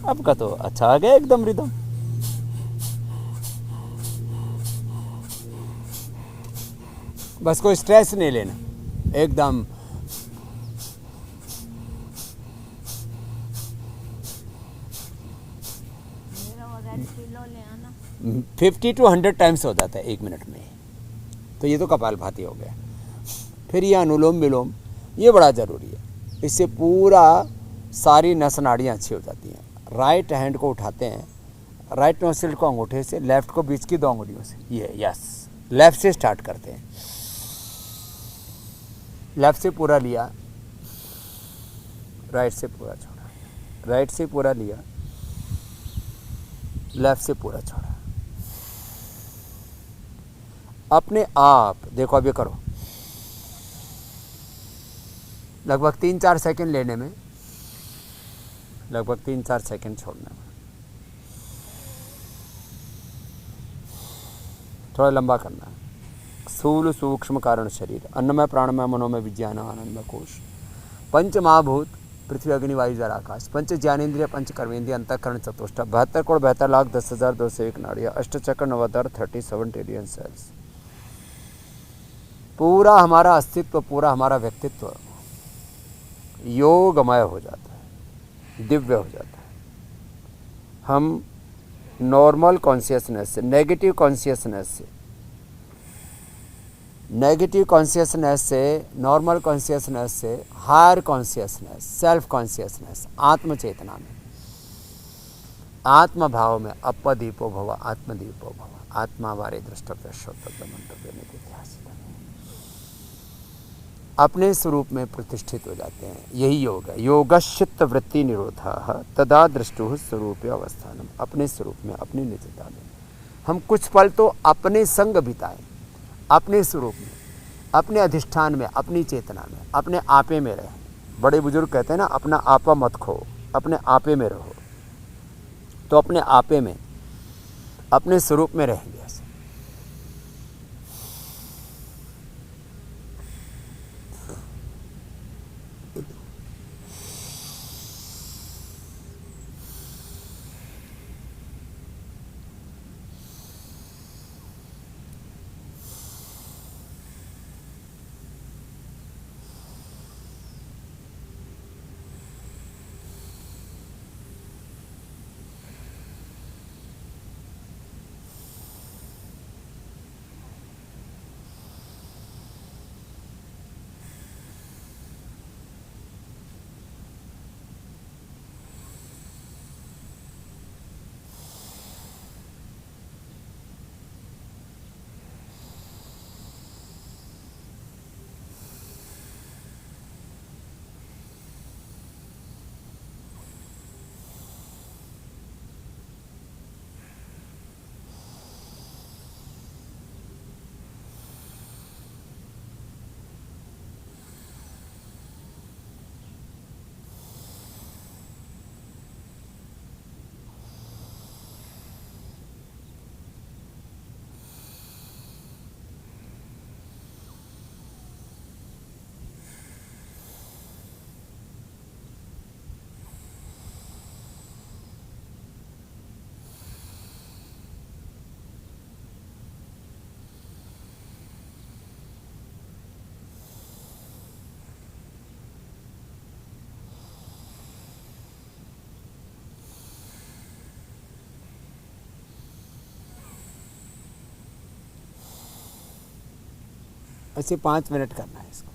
C: आपका तो अच्छा आ गया एकदम रिदम। बस कोई स्ट्रेस नहीं लेना, एकदम 50 to 100 टाइम्स हो जाता है 1 मिनट में। तो ये तो कपालभाति हो गया। फिर ये अनुलोम विलोम, ये बड़ा ज़रूरी है। इससे पूरा सारी नस नाड़ियाँ अच्छी हो जाती हैं। राइट हैंड को उठाते हैं, राइट नोस्ट्रिल को अंगूठे से, लेफ्ट को बीच की 2 अंगुलियों से। ये यस, लेफ्ट से स्टार्ट करते हैं। लेफ्ट से पूरा लिया, राइट से पूरा छोड़ा, राइट से पूरा लिया, लेफ्ट से पूरा छोड़ा। अपने आप देखो, अब ये करो, लगभग 3-4 सेकंड लेने में, लगभग 3-4 सेकंड छोड़ने में। थोड़ा लंबा करना है। स्थूल सूक्ष्म कारण शरीर, अन्नमय प्राणमय मनोमय विज्ञान आनंदमय कोश, पंच महाभूत पृथ्वी अग्नि वायु जल आकाश, पंच ज्ञानेन्द्रिय पंच कर्मेंद्रिय अंतःकरण चतुष्ट, 72,72,10,1001 नाड़ियाँ, अष्टचक्र नवोदर 37 ट्रिलियन सेल्स। पूरा हमारा अस्तित्व, पूरा हमारा व्यक्तित्व योगमय हो जाता है, दिव्य हो जाता है। हम नॉर्मल कॉन्शियसनेस से, नेगेटिव कॉन्शियसनेस से, नॉर्मल कॉन्शियसनेस से हायर कॉन्शियसनेस, सेल्फ कॉन्शियसनेस, आत्म चेतना में, आत्म भाव में, अपदीपो भव आत्मदीपो भव, आत्मा वारे द्रष्टव्य श्रोतव्य मंतव्य निधिध्यासित, अपने स्वरूप में प्रतिष्ठित हो जाते हैं। यही योग है। योगश्चित्त वृत्ति निरोधः तदा दृष्टुः स्वरूपे अवस्थानम। अपने स्वरूप में, अपनी निजता में हम कुछ पल तो अपने संग बिताएं, अपने स्वरूप में, अपने अधिष्ठान में, अपनी चेतना में, अपने आपे में रहें। बड़े बुजुर्ग कहते हैं ना, अपना आपा मत खो, अपने आपे में रहो। तो अपने आपे में, अपने स्वरूप में रहेंगे ऐसे। ऐसे 5 मिनट करना है इसको।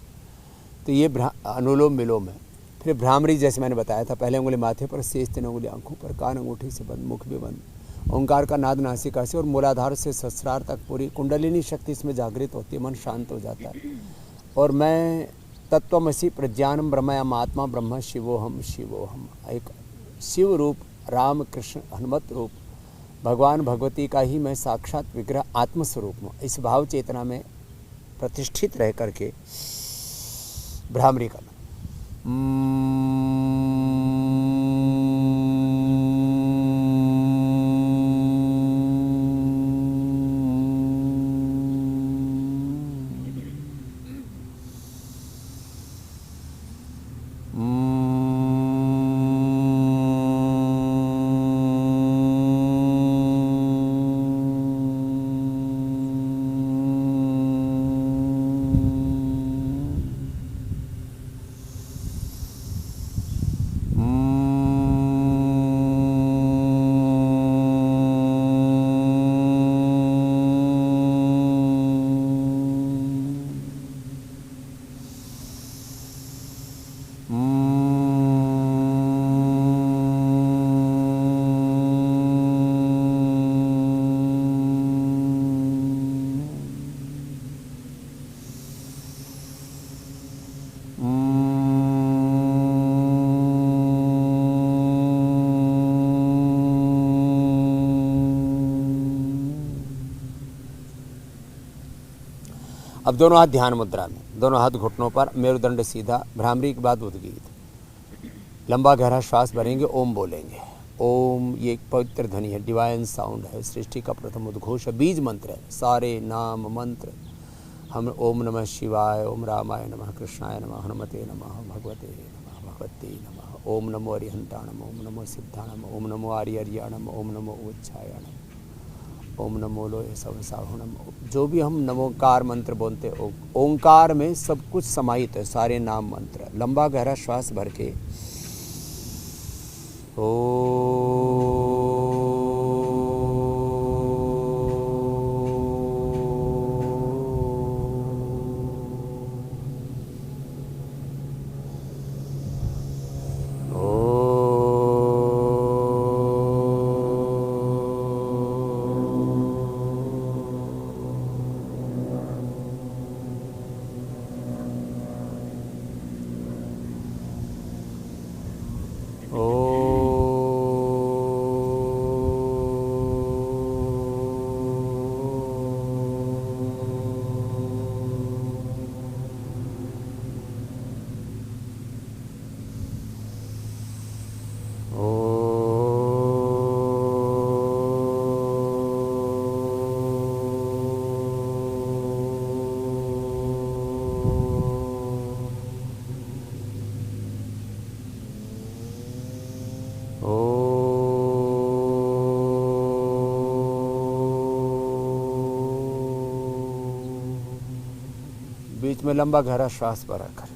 C: तो ये अनुलोम विलोम है। फिर भ्रामरी, जैसे मैंने बताया था, पहले उंगली माथे पर, शेष 3 उंगली आंखों पर, कान अंगूठी से बंद, मुख भी बंद, ओंकार का नाद नासिका से और मूलाधार से सहस्रार तक पूरी कुंडलिनी शक्ति इसमें जागृत होती है। मन शांत हो जाता है। और मैं तत्वमसि प्रज्ञानम ब्रह्मयाम आत्मा ब्रह्म शिवोहम शिवोहम, एक शिव रूप, राम कृष्ण हनुमत रूप, भगवान भगवती का ही मैं साक्षात विग्रह आत्मस्वरूप हूँ। इस भाव चेतना में प्रतिष्ठित रह करके भ्रामरी करना। अब दोनों हाथ ध्यान मुद्रा में, दोनों हाथ घुटनों पर, मेरुदंड सीधा, भ्रामरी के बाद उद्गीत। लंबा गहरा श्वास भरेंगे, ओम बोलेंगे। ओम ये एक पवित्र ध्वनि है, डिवाइन साउंड है, सृष्टि का प्रथम उद्घोष है, बीज मंत्र है। सारे नाम मंत्र हम ओम नमः शिवाय, ओम रामाय नमः, कृष्णाय नमः, हनुमते नमः, भगवते नमः, भगवते नमः, ओम नमो अरिहंताणम, ओम नमो सिद्धाणम, ओम नमो आर्यर्याणम, ओम नमो उच्चायणम, ओम नमो लोय सवसाहुणम। जो भी हम नमोकार मंत्र बोलते, ओंकार में सब कुछ समाहित है, सारे नाम मंत्र। लंबा गहरा श्वास भर के बीच में लंबा गहरा श्वास भरा कर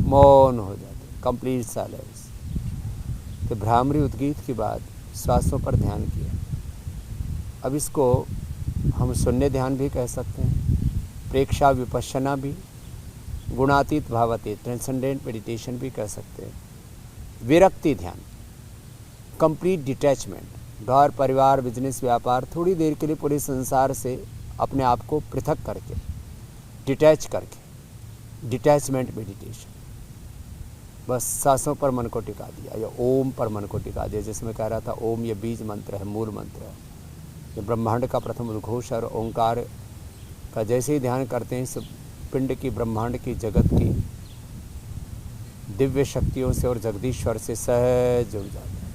C: मौन हो जाते, कंप्लीट साइलेंस। तो भ्रामरी उद्गीत के बाद श्वासों पर ध्यान किया। अब इसको हम शून्य ध्यान भी कह सकते हैं, प्रेक्षा विपश्यना भी, गुणातीत भावातीत ट्रांसेंडेंट मेडिटेशन भी कह सकते हैं, विरक्ति ध्यान, कंप्लीट डिटैचमेंट, घर परिवार बिजनेस व्यापार, थोड़ी देर के लिए पूरे संसार से अपने आप को पृथक करके, डिटैच करके, डिटैचमेंट मेडिटेशन। बस सांसों पर मन को टिका दिया या ओम पर मन को टिका दिया। जैसे मैं कह रहा था, ओम ये बीज मंत्र है, मूल मंत्र है, ये ब्रह्मांड का प्रथम उद्घोष और ओंकार का जैसे ही ध्यान करते हैं, इस पिंड की, ब्रह्मांड की, जगत की दिव्य शक्तियों से और जगदीश्वर से सहज जुड़ जाते हैं।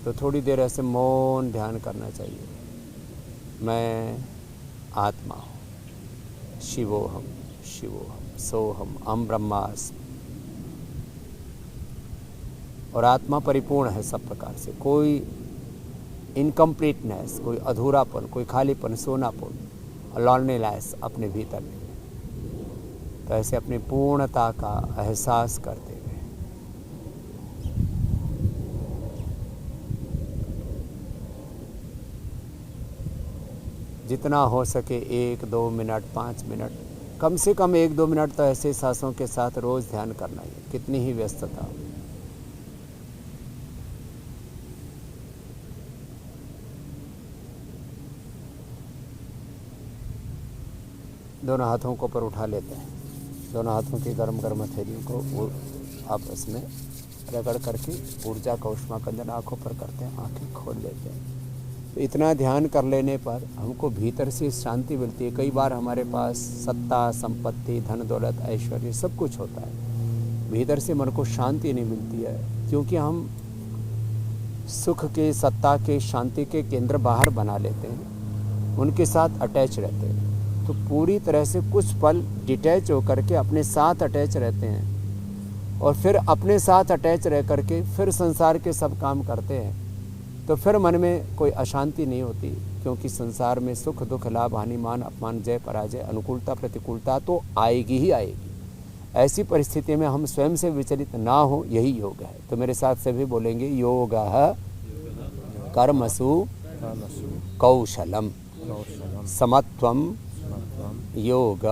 C: तो थोड़ी देर ऐसे मौन ध्यान करना चाहिए। मैं आत्मा हूँ, शिवोहम शिवोहम सोहम अहम ब्रह्मास्मि। और आत्मा परिपूर्ण है सब प्रकार से, कोई इनकम्प्लीटनेस, कोई अधूरापन, कोई खालीपन, सोनापन, लॉन्लीनेस अपने भीतर नहीं है। तो ऐसे अपनी पूर्णता का एहसास करते हुए जितना हो सके 1-2 मिनट, 5 मिनट, कम से कम 1-2 मिनट तो ऐसे सांसों के साथ रोज ध्यान करना ही, कितनी ही व्यस्तता हो। दोनों हाथों को ऊपर उठा लेते हैं, दोनों हाथों की गर्म गर्म हथेलियों को वो आपस में रगड़ करके ऊर्जा का ऊष्माकंदन आँखों पर करते हैं, आँखें खोल लेते हैं। तो इतना ध्यान कर लेने पर हमको भीतर से शांति मिलती है। कई बार हमारे पास सत्ता, संपत्ति, धन दौलत, ऐश्वर्य सब कुछ होता है, भीतर से मन को शांति नहीं मिलती है, क्योंकि हम सुख के, सत्ता के, शांति के केंद्र बाहर बना लेते हैं, उनके साथ अटैच रहते हैं। तो पूरी तरह से कुछ पल डिटैच होकर के अपने साथ अटैच रहते हैं और फिर अपने साथ अटैच रह करके फिर संसार के सब काम करते हैं। तो फिर मन में कोई अशांति नहीं होती, क्योंकि संसार में सुख दुख, लाभ हानि, मान अपमान, जय पराजय, अनुकूलता प्रतिकूलता तो आएगी ही आएगी। ऐसी परिस्थिति में हम स्वयं से विचलित ना हो, यही योग है। तो मेरे साथ सभी बोलेंगे, योगः कर्मसु कौशलम समत्वम योग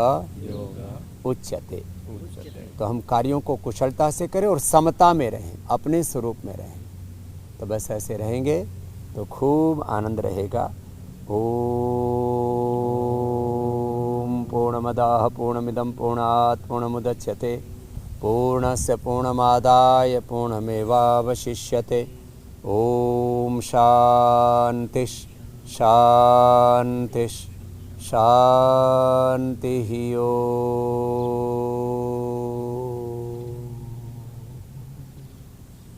C: उच्यते। तो हम कार्यों को कुशलता से करें और समता में रहें, अपने स्वरूप में रहें। तो बस ऐसे रहेंगे तो खूब आनंद रहेगा ॐ पूर्णमदाः पूर्णमिदं पूर्णात् पूर्णमुदच्यते पूर्णस्य पूर्णमादाय पूर्णमेवावशिष्यते। ॐ शान्ति शान्ति शान्तिः। ॐ